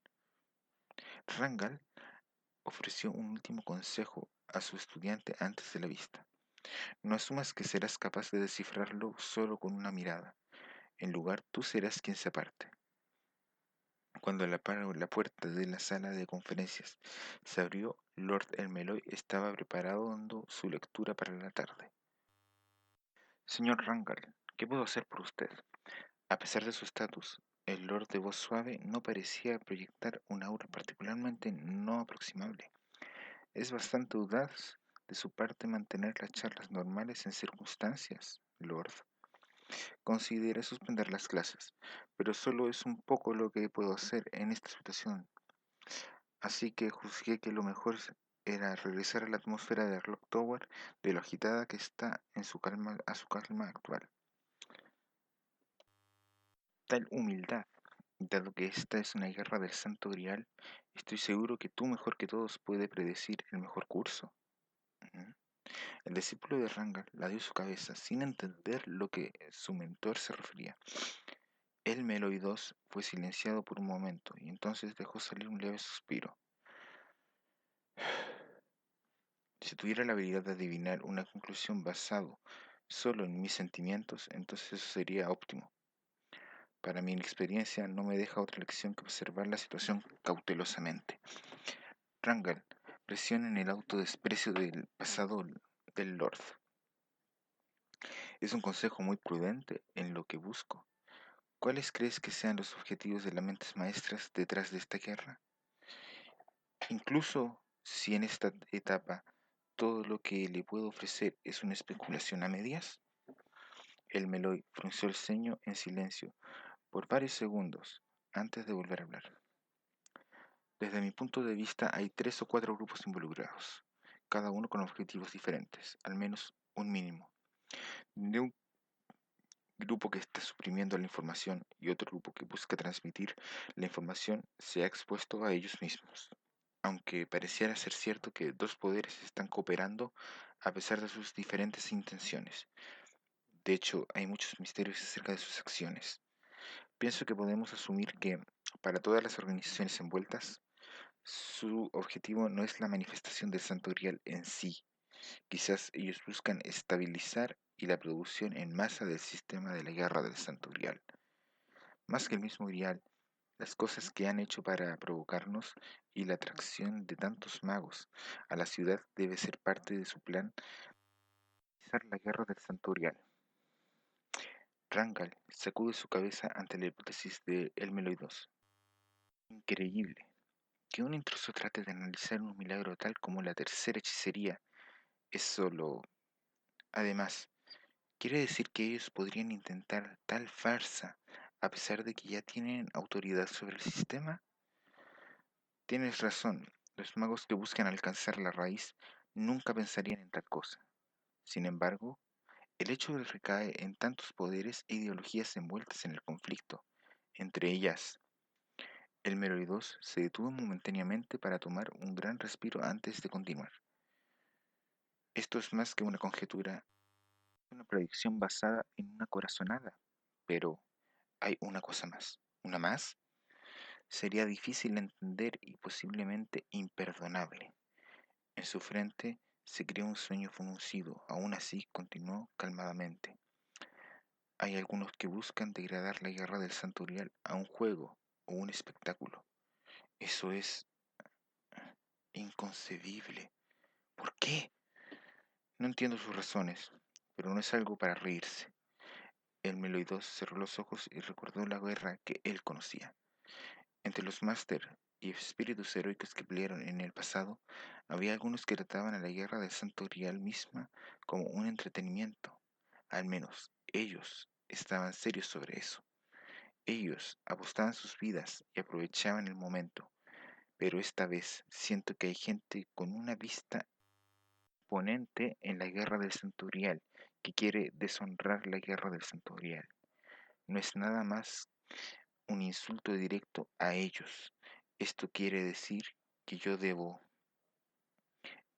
Speaker 1: Rangal ofreció un último consejo a su estudiante antes de la vista. No asumas que serás capaz de descifrarlo solo con una mirada. En lugar, tú serás quien se aparte. Cuando la puerta de la sala de conferencias se abrió, Lord Elmeloy estaba preparando su lectura para la tarde. Señor Rangal, ¿qué puedo hacer por usted? A pesar de su estatus, el Lord de voz suave no parecía proyectar un aura particularmente no aproximable. Es bastante audaz de su parte mantener las charlas normales en circunstancias, Lord. Consideré suspender las clases, pero solo es un poco lo que puedo hacer en esta situación. Así que juzgué que lo mejor era regresar a la atmósfera de Rock Tower de lo agitada que está en su calma, a su calma actual. Tal humildad, dado que esta es una guerra del Santo Grial, estoy seguro que tú mejor que todos puedes predecir el mejor curso. Ujú. El discípulo de Rangal la dio su cabeza sin entender lo que su mentor se refería. El Meloy II fue silenciado por un momento y entonces dejó salir un leve suspiro. Si tuviera la habilidad de adivinar una conclusión basado solo en mis sentimientos, entonces eso sería óptimo. Para mi experiencia no me deja otra lección que observar la situación cautelosamente. Rangal, presiona en el autodesprecio del pasado del Lord. Es un consejo muy prudente en lo que busco. ¿Cuáles crees que sean los objetivos de las mentes maestras detrás de esta guerra? Incluso si en esta etapa todo lo que le puedo ofrecer es una especulación a medias, el Meloy frunció el ceño en silencio por varios segundos antes de volver a hablar. Desde mi punto de vista hay 3 o 4 grupos involucrados, cada uno con objetivos diferentes, al menos un mínimo. De un grupo que está suprimiendo la información y otro grupo que busca transmitir la información se ha expuesto a ellos mismos. Aunque pareciera ser cierto que dos poderes están cooperando a pesar de sus diferentes intenciones. De hecho, hay muchos misterios acerca de sus acciones. Pienso que podemos asumir que, para todas las organizaciones envueltas, su objetivo no es la manifestación del Santo Grial en sí. Quizás ellos buscan estabilizar y la producción en masa del sistema de la guerra del Santo Grial. Más que el mismo Grial, las cosas que han hecho para provocarnos y la atracción de tantos magos a la ciudad debe ser parte de su plan de la guerra del Santo Grial. Rangal sacude su cabeza ante la hipótesis de El Meloy II. Increíble. Que un intruso trate de analizar un milagro tal como la tercera hechicería es solo... Además, quiere decir que ellos podrían intentar tal farsa a pesar de que ya tienen autoridad sobre el sistema. Tienes razón, los magos que buscan alcanzar la raíz nunca pensarían en tal cosa. Sin embargo, el hecho de recae en tantos poderes e ideologías envueltas en el conflicto. Entre ellas, el Meroidos se detuvo momentáneamente para tomar un gran respiro antes de continuar. Esto es más que una conjetura, una predicción basada en una corazonada. Pero hay una cosa más. ¿Una más? Sería difícil de entender y posiblemente imperdonable. En su frente se creó un sueño fruncido, aún así continuó calmadamente. Hay algunos que buscan degradar la guerra del Santo Grial a un juego o un espectáculo. Eso es inconcebible. ¿Por qué? No entiendo sus razones, pero no es algo para reírse. El Meloidos cerró los ojos y recordó la guerra que él conocía. Entre los máster y espíritus heroicos que pelearon en el pasado, había algunos que trataban a la guerra del Santo Grial misma como un entretenimiento. Al menos ellos estaban serios sobre eso. Ellos apostaban sus vidas y aprovechaban el momento, pero esta vez siento que hay gente con una vista ponente en la guerra del Santo Grial que quiere deshonrar la guerra del Santo Grial. No es nada más un insulto directo a ellos. Esto quiere decir que yo debo...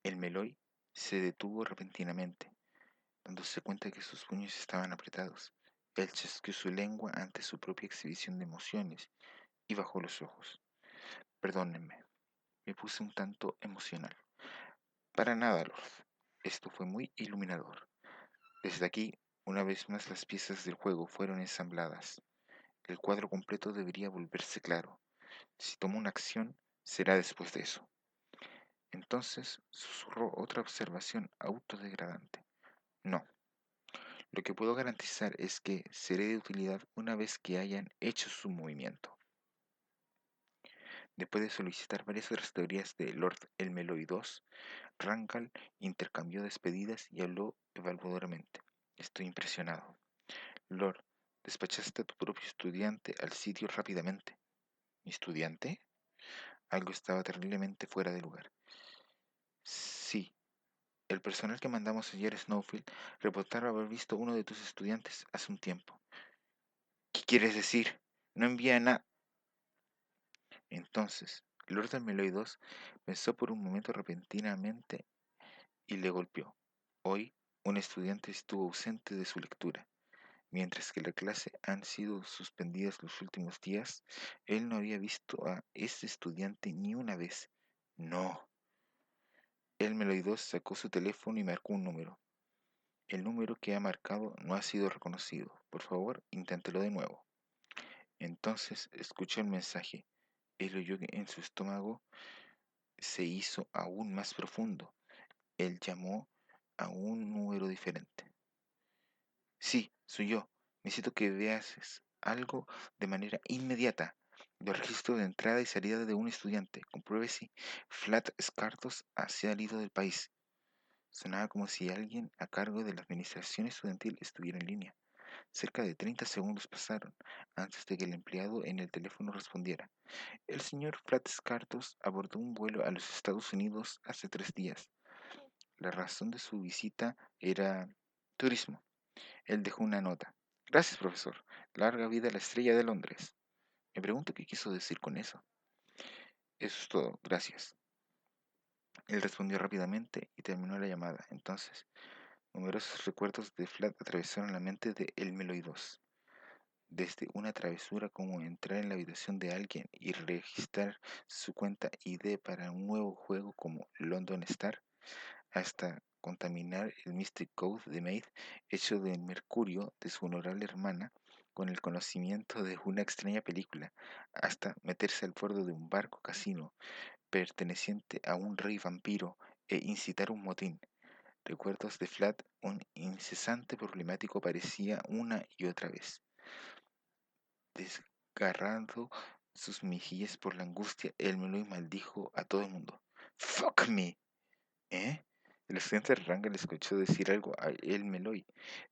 Speaker 1: El Meloy se detuvo repentinamente, dándose cuenta que sus puños estaban apretados. Él chasqueó su lengua ante su propia exhibición de emociones y bajó los ojos. Perdónenme, me puse un tanto emocional. Para nada, Lord. Esto fue muy iluminador. Desde aquí, una vez más las piezas del juego fueron ensambladas. El cuadro completo debería volverse claro. Si tomo una acción, será después de eso. Entonces susurró otra observación autodegradante. No, lo que puedo garantizar es que seré de utilidad una vez que hayan hecho su movimiento. Después de solicitar varias de las teorías de Lord Elmeloy II, Rangal intercambió despedidas y habló evaluadoramente. Estoy impresionado. Lord, despachaste a tu propio estudiante al sitio rápidamente. ¿Mi estudiante? Algo estaba terriblemente fuera de lugar. Sí, el personal que mandamos ayer a Snowfield reportaron haber visto uno de tus estudiantes hace un tiempo. ¿Qué quieres decir? No envía nada. Entonces, Lord Almeloy II pensó por un momento repentinamente y le golpeó. Hoy, un estudiante estuvo ausente de su lectura. Mientras que la clase han sido suspendidas los últimos días, él no había visto a ese estudiante ni una vez. No. El Meloidos sacó su teléfono y marcó un número. El número que ha marcado no ha sido reconocido. Por favor, inténtelo de nuevo. Entonces escuchó el mensaje. El hoyo en su estómago se hizo aún más profundo. Él llamó a un número diferente. Sí, soy yo. Necesito que veas algo de manera inmediata. Los registros de entrada y salida de un estudiante. Compruebe si Flat Scartos ha salido del país. Sonaba como si alguien a cargo de la administración estudiantil estuviera en línea. Cerca de 30 segundos pasaron antes de que el empleado en el teléfono respondiera. El señor Flat Scartos abordó un vuelo a los Estados Unidos hace 3 días. La razón de su visita era turismo. Él dejó una nota. Gracias, profesor. Larga vida a la estrella de Londres. Me pregunto qué quiso decir con eso. Eso es todo, gracias. Él respondió rápidamente y terminó la llamada. Entonces, numerosos recuerdos de Flat atravesaron la mente de El Meloidos. Desde una travesura como entrar en la habitación de alguien y registrar su cuenta ID para un nuevo juego como London Star, hasta contaminar el Mystic Code de Maid hecho del mercurio de su honorable hermana con el conocimiento de una extraña película, hasta meterse al bordo de un barco casino perteneciente a un rey vampiro e incitar un motín. Recuerdos de Flat, un incesante problemático aparecía una y otra vez, desgarrando sus mejillas por la angustia, el Meloy maldijo a todo el mundo. ¡Fuck me! ¿Eh? El estudiante Rangel escuchó decir algo a el Meloy,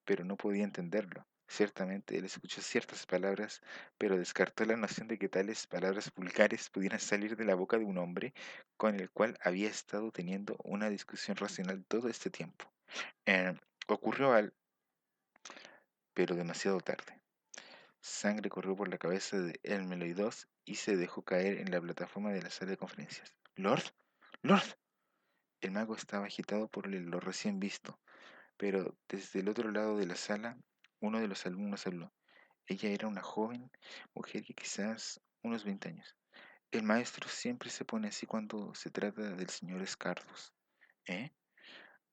Speaker 1: pero no podía entenderlo. Ciertamente él escuchó ciertas palabras, pero descartó la noción de que tales palabras vulgares pudieran salir de la boca de un hombre con el cual había estado teniendo una discusión racional todo este tiempo. Eh, ocurrió al, pero demasiado tarde. Sangre corrió por la cabeza de Elmeloy II y se dejó caer en la plataforma de la sala de conferencias. ¿Lord? ¿Lord? El mago estaba agitado por lo recién visto, pero desde el otro lado de la sala, uno de los alumnos habló. Ella era una joven mujer de quizás unos 20 años. El maestro siempre se pone así cuando se trata del señor Scardus. ¿Eh?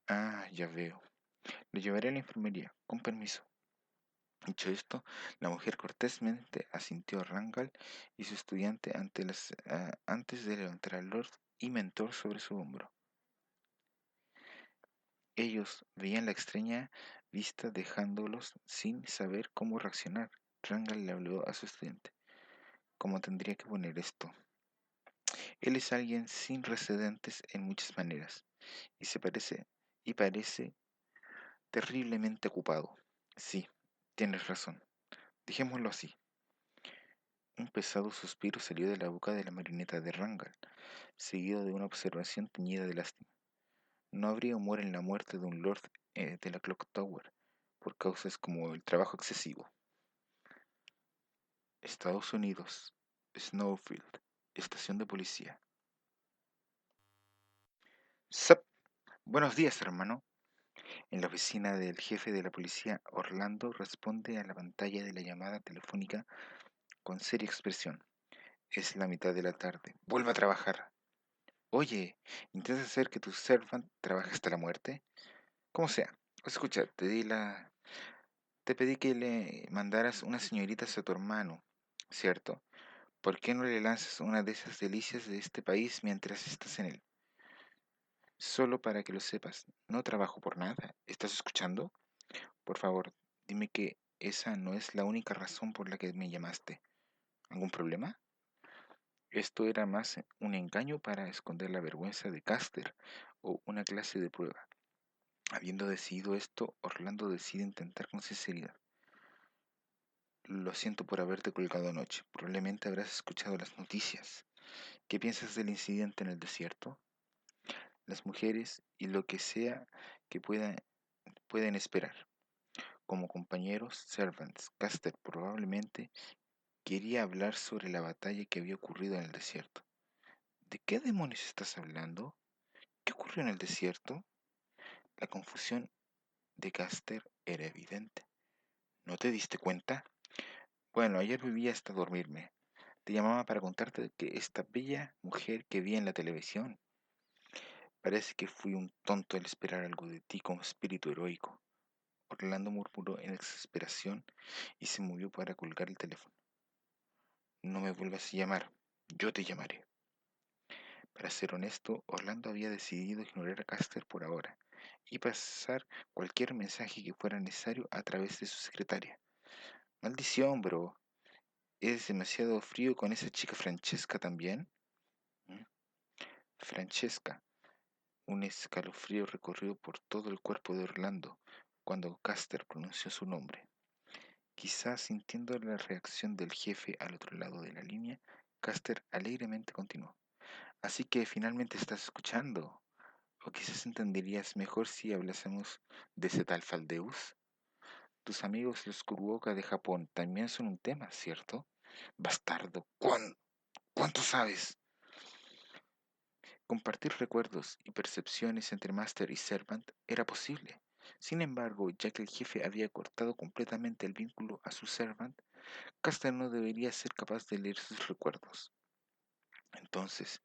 Speaker 1: Ah, ya veo. Lo llevaré a la enfermería, con permiso. Dicho esto, la mujer cortésmente asintió a Rangal y su estudiante antes de levantar al Lord y Mentor sobre su hombro. Ellos veían la extraña vista dejándolos sin saber cómo reaccionar. Rangal le habló a su estudiante. ¿Cómo tendría que poner esto? Él es alguien sin precedentes en muchas maneras y parece terriblemente ocupado. Sí, tienes razón. Dejémoslo así. Un pesado suspiro salió de la boca de la marioneta de Rangal, seguido de una observación teñida de lástima. No habría humor en la muerte de un lord de la Clock Tower, por causas como el trabajo excesivo. Estados Unidos, Snowfield, estación de policía. Sup. Buenos días, hermano. En la oficina del jefe de la policía, Orlando responde a la pantalla de la llamada telefónica con seria expresión. Es la mitad de la tarde. Vuelva a trabajar. Oye, ¿intentas hacer que tu servant trabaje hasta la muerte? Como sea. Escucha, te pedí que le mandaras unas señoritas a tu hermano, ¿cierto? ¿Por qué no le lanzas una de esas delicias de este país mientras estás en él? Solo para que lo sepas, no trabajo por nada. ¿Estás escuchando? Por favor, dime que esa no es la única razón por la que me llamaste. ¿Algún problema? Esto era más un engaño para esconder la vergüenza de Caster o una clase de prueba. Habiendo decidido esto, Orlando decide intentar con sinceridad. Lo siento por haberte colgado anoche. Probablemente habrás escuchado las noticias. ¿Qué piensas del incidente en el desierto? Las mujeres y lo que sea que pueden esperar. Como compañeros, servants, Caster probablemente quería hablar sobre la batalla que había ocurrido en el desierto. ¿De qué demonios estás hablando? ¿Qué ocurrió en el desierto? La confusión de Caster era evidente. ¿No te diste cuenta? Bueno, ayer viví hasta dormirme. Te llamaba para contarte que esta bella mujer que vi en la televisión. Parece que fui un tonto al esperar algo de ti como espíritu heroico. Orlando murmuró en exasperación y se movió para colgar el teléfono. No me vuelvas a llamar, yo te llamaré. Para ser honesto, Orlando había decidido ignorar a Caster por ahora y pasar cualquier mensaje que fuera necesario a través de su secretaria. Maldición, bro. ¿Es demasiado frío con esa chica Francesca también? ¿Mm? Francesca. Un escalofrío recorrió por todo el cuerpo de Orlando cuando Caster pronunció su nombre. Quizás sintiendo la reacción del jefe al otro lado de la línea, Caster alegremente continuó. Así que finalmente estás escuchando. O quizás entenderías mejor si hablásemos de ese tal Faldeus. Tus amigos los Kuruoka de Japón también son un tema, ¿cierto? Bastardo, ¿cuánto sabes? Compartir recuerdos y percepciones entre Master y Servant era posible. Sin embargo, ya que el jefe había cortado completamente el vínculo a su Servant, Caster no debería ser capaz de leer sus recuerdos. Entonces,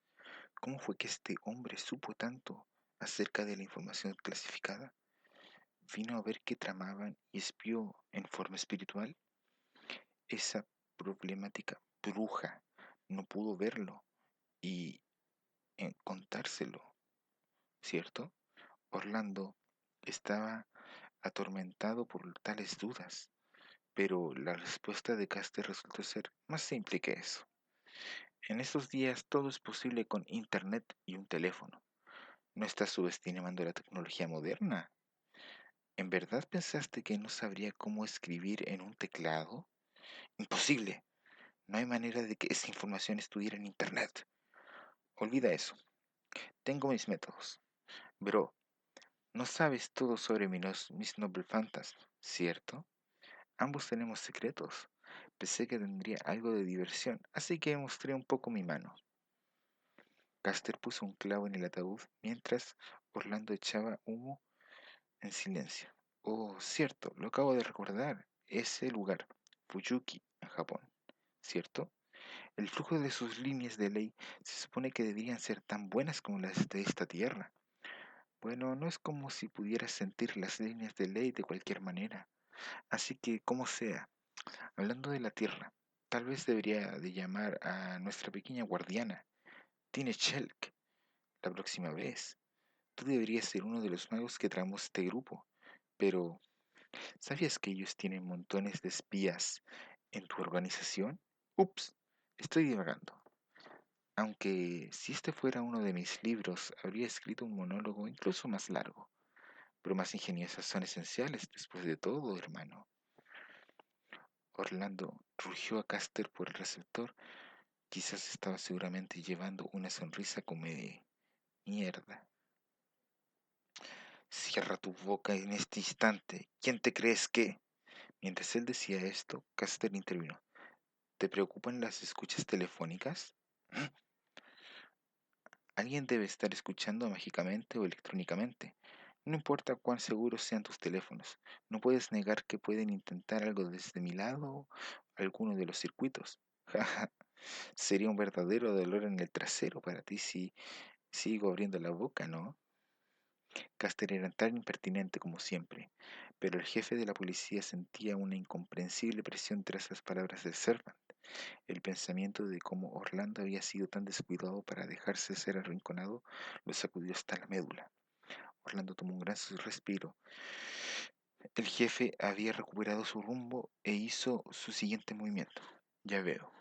Speaker 1: ¿cómo fue que este hombre supo tanto acerca de la información clasificada? ¿Vino a ver qué tramaban y espió en forma espiritual? Esa problemática bruja no pudo verlo y contárselo, ¿cierto? Orlando estaba atormentado por tales dudas, pero la respuesta de Caster resultó ser más simple que eso. En estos días todo es posible con internet y un teléfono. ¿No estás subestimando la tecnología moderna? ¿En verdad pensaste que no sabría cómo escribir en un teclado? Imposible. No hay manera de que esa información estuviera en internet. Olvida eso. Tengo mis métodos. Bro, no sabes todo sobre mis Noble Phantasm, ¿cierto? Ambos tenemos secretos. Pensé que tendría algo de diversión, así que mostré un poco mi mano. Caster puso un clavo en el ataúd mientras Orlando echaba humo en silencio. Oh, cierto, lo acabo de recordar. Ese lugar, Fuyuki, en Japón, ¿cierto? El flujo de sus líneas de ley se supone que deberían ser tan buenas como las de esta tierra. Bueno, no es como si pudieras sentir las líneas de ley de cualquier manera. Así que, como sea, hablando de la tierra, tal vez debería de llamar a nuestra pequeña guardiana, Tine Shelk, la próxima vez. Tú deberías ser uno de los magos que traemos este grupo. Pero, ¿sabías que ellos tienen montones de espías en tu organización? Ups, estoy divagando. Aunque si este fuera uno de mis libros, habría escrito un monólogo incluso más largo. Bromas ingeniosas son esenciales después de todo, hermano. Orlando rugió a Caster por el receptor. Quizás estaba seguramente llevando una sonrisa como de mierda. Cierra tu boca en este instante. ¿Quién te crees que? Mientras él decía esto, Caster intervino. ¿Te preocupan las escuchas telefónicas? Alguien debe estar escuchando mágicamente o electrónicamente. No importa cuán seguros sean tus teléfonos, no puedes negar que pueden intentar algo desde mi lado o alguno de los circuitos. Sería un verdadero dolor en el trasero para ti si sigo abriendo la boca, ¿no? Caster era tan impertinente como siempre, pero el jefe de la policía sentía una incomprensible presión tras las palabras del Servant. El pensamiento de cómo Orlando había sido tan descuidado para dejarse ser arrinconado lo sacudió hasta la médula. Orlando tomó un gran respiro. El jefe había recuperado su rumbo e hizo su siguiente movimiento. Ya veo.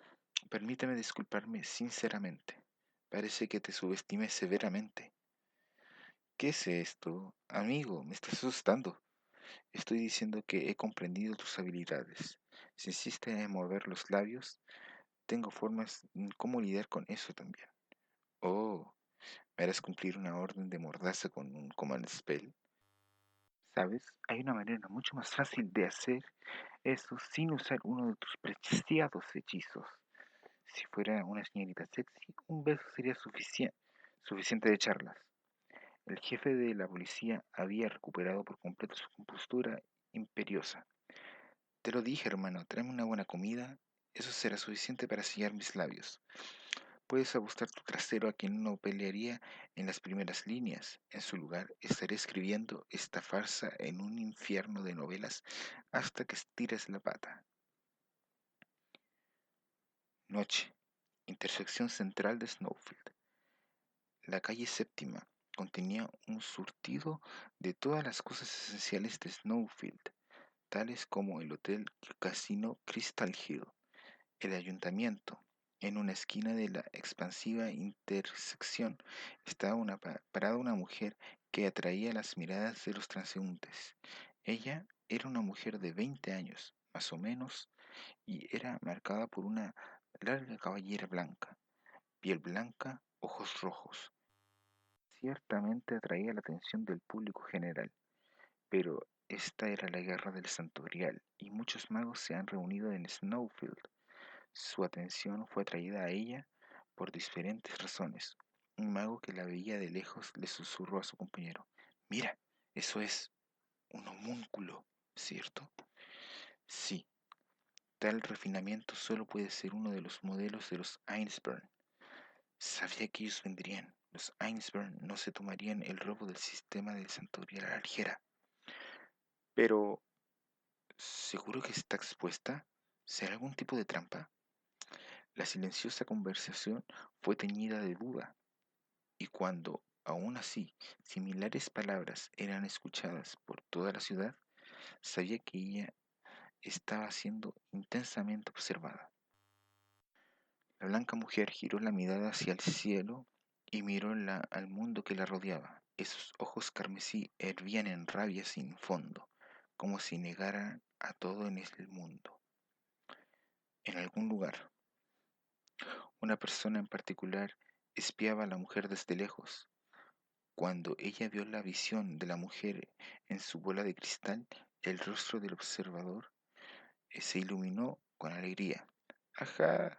Speaker 1: Permíteme disculparme sinceramente. Parece que te subestimé severamente. ¿Qué es esto? Amigo, me estás asustando. Estoy diciendo que he comprendido tus habilidades. Si insistes en mover los labios, tengo formas en cómo lidiar con eso también. Oh, ¿me harás cumplir una orden de mordaza con un command spell? ¿Sabes? Hay una manera mucho más fácil de hacer eso sin usar uno de tus preciados hechizos. Si fuera una señorita sexy, un beso sería suficiente de charlas. El jefe de la policía había recuperado por completo su compostura imperiosa. Te lo dije, hermano, tráeme una buena comida. Eso será suficiente para sellar mis labios. Puedes ajustar tu trasero a quien no pelearía en las primeras líneas. En su lugar, estaré escribiendo esta farsa en un infierno de novelas hasta que estires la pata. Noche. Intersección central de Snowfield. La calle séptima contenía un surtido de todas las cosas esenciales de Snowfield, tales como el hotel casino Crystal Hill, el ayuntamiento. En una esquina de la expansiva intersección estaba parada una mujer que atraía las miradas de los transeúntes. Ella era una mujer de 20 años, más o menos, y era marcada por una larga cabellera blanca, piel blanca, ojos rojos. Ciertamente atraía la atención del público general, pero esta era la guerra del Santo Grial y muchos magos se han reunido en Snowfield. Su atención fue atraída a ella por diferentes razones. Un mago que la veía de lejos le susurró a su compañero: Mira, eso es un homúnculo, ¿cierto? Sí, tal refinamiento solo puede ser uno de los modelos de los Ainsburn. Sabía que ellos vendrían. Los Ainsburn no se tomarían el robo del sistema del santuario a la ligera. Pero, ¿seguro que está expuesta? ¿Será algún tipo de trampa? La silenciosa conversación fue teñida de duda, y cuando, aun así, similares palabras eran escuchadas por toda la ciudad, sabía que ella estaba siendo intensamente observada. La blanca mujer giró la mirada hacia el cielo y miró al mundo que la rodeaba. Esos ojos carmesí hervían en rabia sin fondo, como si negaran a todo en el mundo. En algún lugar, una persona en particular espiaba a la mujer desde lejos. Cuando ella vio la visión de la mujer en su bola de cristal, el rostro del observador se iluminó con alegría. ¡Ajá!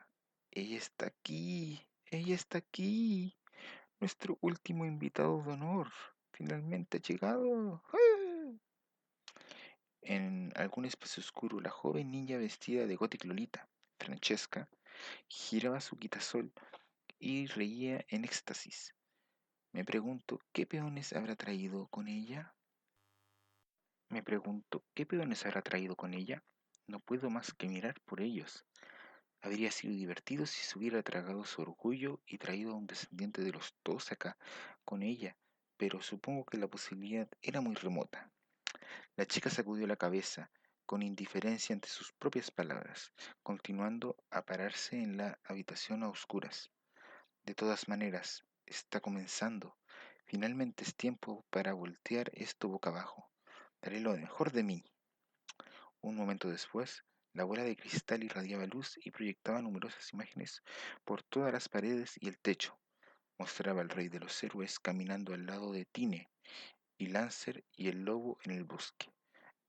Speaker 1: Ella está aquí, ella está aquí. Nuestro último invitado de honor. Finalmente ha llegado. ¡Ah! En algún espacio oscuro, la joven niña vestida de Gothic Lolita, Francesca, giraba su quitasol y reía en éxtasis. Me pregunto, ¿qué peones habrá traído con ella? Me pregunto, ¿qué peones habrá traído con ella? No puedo más que mirar por ellos. Habría sido divertido si se hubiera tragado su orgullo y traído a un descendiente de los Tosaka con ella, pero supongo que la posibilidad era muy remota. La chica sacudió la cabeza con indiferencia ante sus propias palabras, continuando a pararse en la habitación a oscuras. De todas maneras, está comenzando. Finalmente es tiempo para voltear esto boca abajo. Daré lo mejor de mí. Un momento después, la bola de cristal irradiaba luz y proyectaba numerosas imágenes por todas las paredes y el techo. Mostraba al rey de los héroes caminando al lado de Tine y Lancer y el lobo en el bosque.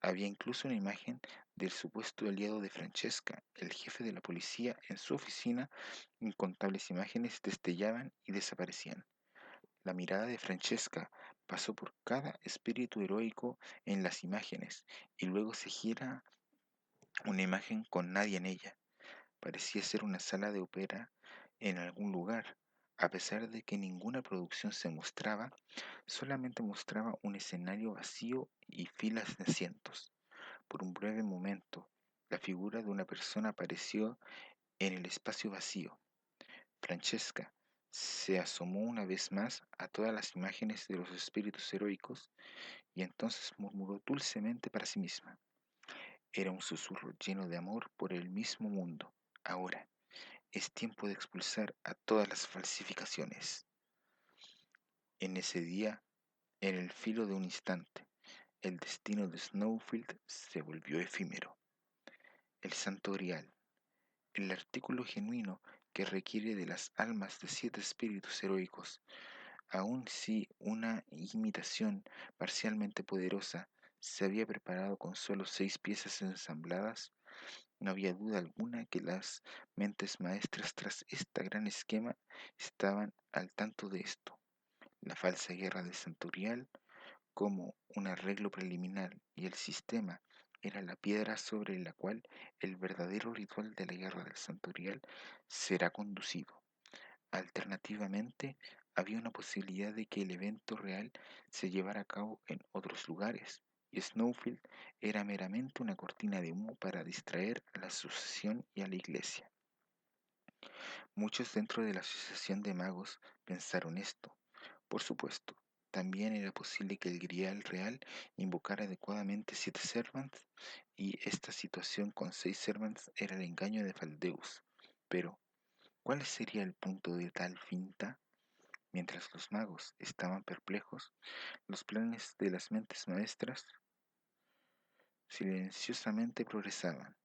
Speaker 1: Había incluso una imagen del supuesto aliado de Francesca, el jefe de la policía, en su oficina. Incontables imágenes destellaban y desaparecían. La mirada de Francesca pasó por cada espíritu heroico en las imágenes y luego se gira una imagen con nadie en ella. Parecía ser una sala de ópera en algún lugar. A pesar de que ninguna producción se mostraba, solamente mostraba un escenario vacío y filas de asientos. Por un breve momento, la figura de una persona apareció en el espacio vacío. Francesca se asomó una vez más a todas las imágenes de los espíritus heroicos y entonces murmuró dulcemente para sí misma. Era un susurro lleno de amor por el mismo mundo. Ahora es tiempo de expulsar a todas las falsificaciones. En ese día, en el filo de un instante, el destino de Snowfield se volvió efímero. El Santo Grial, el artículo genuino que requiere de las almas de 7 espíritus heroicos, aun si una imitación parcialmente poderosa se había preparado con solo 6 piezas ensambladas. No había duda alguna que las mentes maestras tras este gran esquema estaban al tanto de esto. La falsa guerra de Santurial como un arreglo preliminar y el sistema era la piedra sobre la cual el verdadero ritual de la guerra del Santurial será conducido. Alternativamente, había una posibilidad de que el evento real se llevara a cabo en otros lugares, y Snowfield era meramente una cortina de humo para distraer a la sucesión y a la iglesia. Muchos dentro de la asociación de magos pensaron esto. Por supuesto, también era posible que el Grial real invocara adecuadamente 7 Servants, y esta situación con 6 Servants era el engaño de Faldeus. Pero, ¿cuál sería el punto de tal finta? Mientras los magos estaban perplejos, los planes de las mentes maestras silenciosamente progresaban.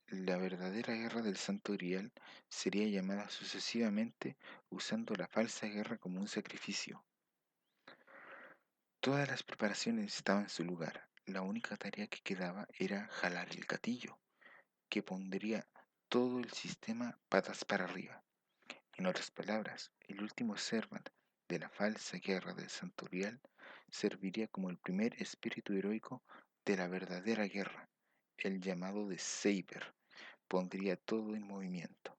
Speaker 1: La verdadera guerra del Santo Grial sería llamada sucesivamente usando la falsa guerra como un sacrificio. Todas las preparaciones estaban en su lugar. La única tarea que quedaba era jalar el gatillo, que pondría todo el sistema patas para arriba. En otras palabras, el último servant de la falsa guerra del Santorial serviría como el primer espíritu heroico de la verdadera guerra. El llamado de Saber pondría todo en movimiento.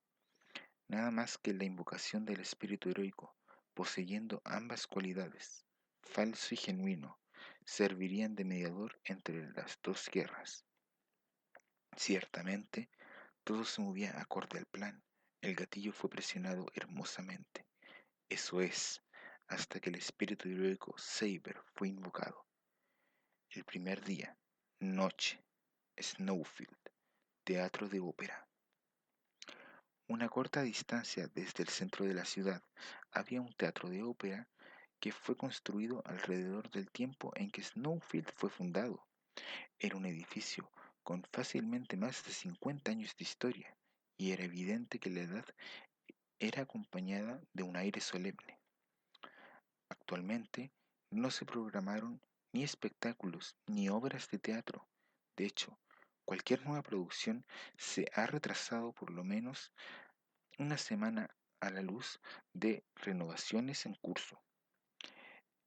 Speaker 1: Nada más que la invocación del espíritu heroico, poseyendo ambas cualidades, falso y genuino, servirían de mediador entre las dos guerras. Ciertamente, todo se movía acorde al plan. El gatillo fue presionado hermosamente. Eso es, hasta que el espíritu heroico Saber fue invocado. El primer día, noche, Snowfield, teatro de ópera. Una corta distancia desde el centro de la ciudad había un teatro de ópera que fue construido alrededor del tiempo en que Snowfield fue fundado. Era un edificio con fácilmente más de 50 años de historia, y era evidente que la edad era acompañada de un aire solemne. Actualmente no se programaron ni espectáculos ni obras de teatro. De hecho, cualquier nueva producción se ha retrasado por lo menos una semana a la luz de renovaciones en curso.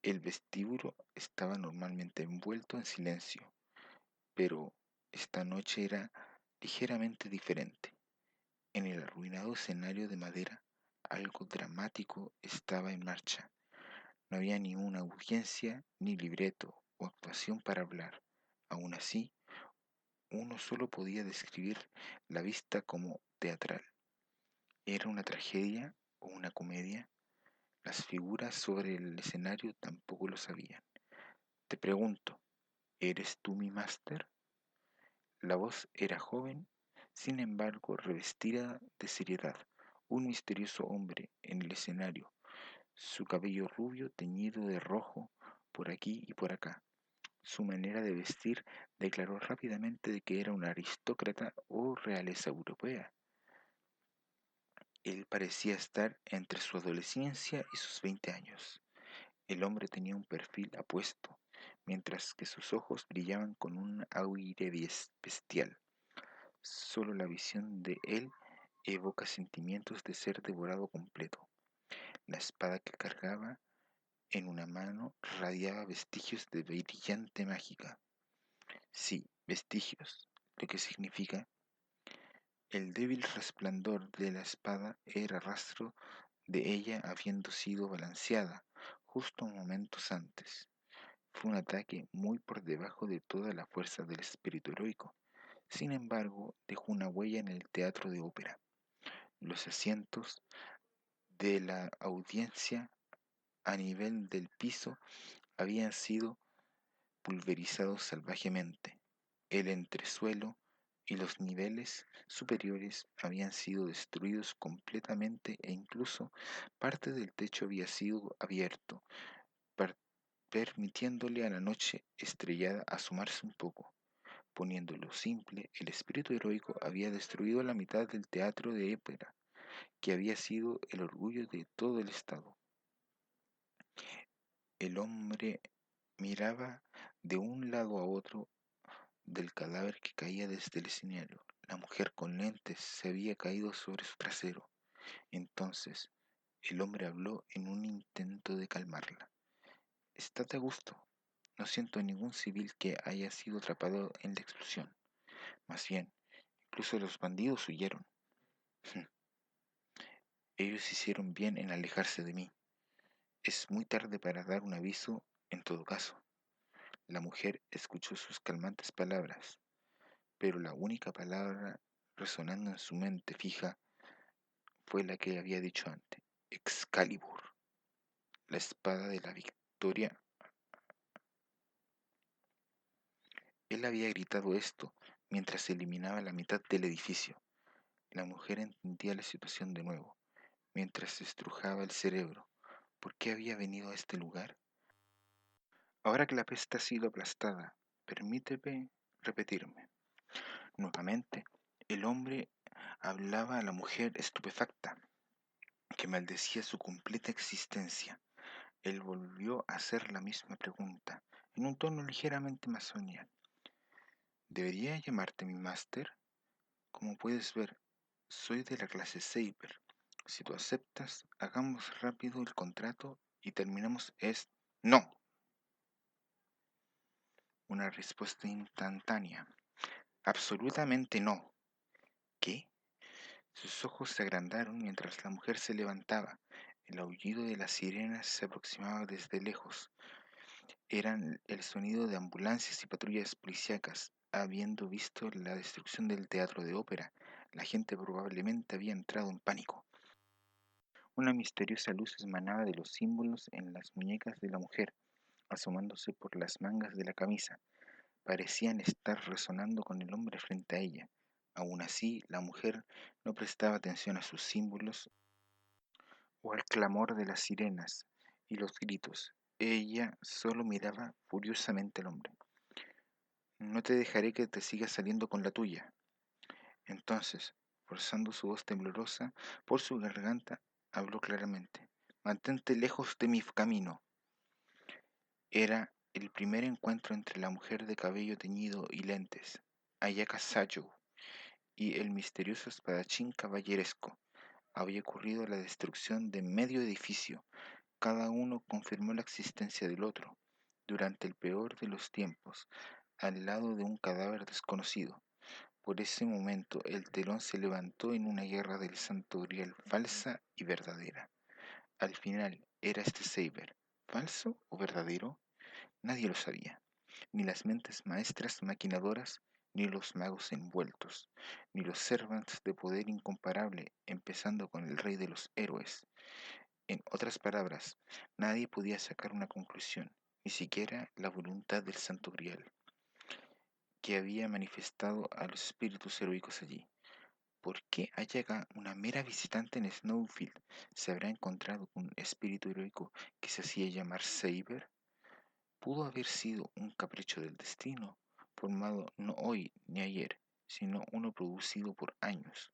Speaker 1: El vestíbulo estaba normalmente envuelto en silencio, pero esta noche era ligeramente diferente. En el arruinado escenario de madera, algo dramático estaba en marcha. No había ni una audiencia, ni libreto o actuación para hablar. Aún así, uno solo podía describir la vista como teatral. ¿Era una tragedia o una comedia? Las figuras sobre el escenario tampoco lo sabían. Te pregunto, ¿eres tú mi máster? La voz era joven, sin embargo revestida de seriedad. Un misterioso hombre en el escenario, su cabello rubio teñido de rojo por aquí y por acá. Su manera de vestir declaró rápidamente de que era un aristócrata o realeza europea. Él parecía estar entre su adolescencia y sus 20 años. El hombre tenía un perfil apuesto, mientras que sus ojos brillaban con un aire bestial. Solo la visión de él evoca sentimientos de ser devorado completo. La espada que cargaba en una mano radiaba vestigios de brillante mágica. Sí, vestigios, lo que significa el débil resplandor de la espada era rastro de ella habiendo sido balanceada justo momentos antes. Fue un ataque muy por debajo de toda la fuerza del espíritu heroico. Sin embargo, dejó una huella en el teatro de ópera. Los asientos de la audiencia a nivel del piso habían sido pulverizados salvajemente. El entresuelo y los niveles superiores habían sido destruidos completamente e incluso parte del techo había sido abierto, permitiéndole a la noche estrellada asomarse un poco. Poniéndolo simple, el espíritu heroico había destruido la mitad del teatro de ópera, que había sido el orgullo de todo el Estado. El hombre miraba de un lado a otro del cadáver que caía desde el escenario. La mujer con lentes se había caído sobre su trasero. Entonces el hombre habló en un intento de calmarla. Estate a gusto. No siento a ningún civil que haya sido atrapado en la explosión. Más bien, incluso los bandidos huyeron. Ellos hicieron bien en alejarse de mí. Es muy tarde para dar un aviso en todo caso. La mujer escuchó sus calmantes palabras, pero la única palabra resonando en su mente fija fue la que había dicho antes: Excalibur, la espada de la victoria. Él había gritado esto mientras se eliminaba la mitad del edificio. La mujer entendía la situación de nuevo, mientras se estrujaba el cerebro. ¿Por qué había venido a este lugar? Ahora que la peste ha sido aplastada, permíteme repetirme. Nuevamente, el hombre hablaba a la mujer estupefacta, que maldecía su completa existencia. Él volvió a hacer la misma pregunta, en un tono ligeramente más soñado. ¿Debería llamarte mi máster? Como puedes ver, soy de la clase Saber. Si tú aceptas, hagamos rápido el contrato y terminamos esto. No. Una respuesta instantánea. Absolutamente no. ¿Qué? Sus ojos se agrandaron mientras la mujer se levantaba. El aullido de las sirenas se aproximaba desde lejos. Eran el sonido de ambulancias y patrullas policíacas. Habiendo visto la destrucción del teatro de ópera, la gente probablemente había entrado en pánico. Una misteriosa luz emanaba de los símbolos en las muñecas de la mujer, asomándose por las mangas de la camisa. Parecían estar resonando con el hombre frente a ella. Aun así, la mujer no prestaba atención a sus símbolos o al clamor de las sirenas y los gritos. Ella solo miraba furiosamente al hombre. No te dejaré que te sigas saliendo con la tuya. Entonces, forzando su voz temblorosa por su garganta, habló claramente. Mantente lejos de mi camino. Era el primer encuentro entre la mujer de cabello teñido y lentes, Ayaka Sayo, y el misterioso espadachín caballeresco. Había ocurrido la destrucción de medio edificio. Cada uno confirmó la existencia del otro, durante el peor de los tiempos, al lado de un cadáver desconocido. Por ese momento el telón se levantó en una guerra del Santo Grial falsa y verdadera. Al final, ¿era este Saber falso o verdadero? Nadie lo sabía, ni las mentes maestras maquinadoras, ni los magos envueltos, ni los servants de poder incomparable, empezando con el rey de los héroes. En otras palabras, nadie podía sacar una conclusión, ni siquiera la voluntad del Santo Grial, que había manifestado a los espíritus heroicos allí. ¿Por qué Ayaga, una mera visitante en Snowfield, se habrá encontrado con un espíritu heroico que se hacía llamar Saber? Pudo haber sido un capricho del destino, formado no hoy ni ayer, sino uno producido por años.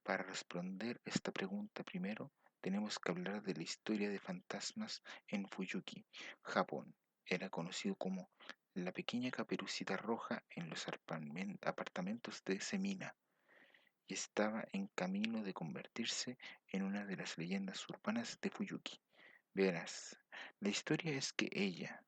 Speaker 1: Para responder esta pregunta primero, tenemos que hablar de la historia de fantasmas en Fuyuki, Japón. Era conocido como la pequeña caperucita roja en los apartamentos de Semina y estaba en camino de convertirse en una de las leyendas urbanas de Fuyuki. Verás, la historia es que ella,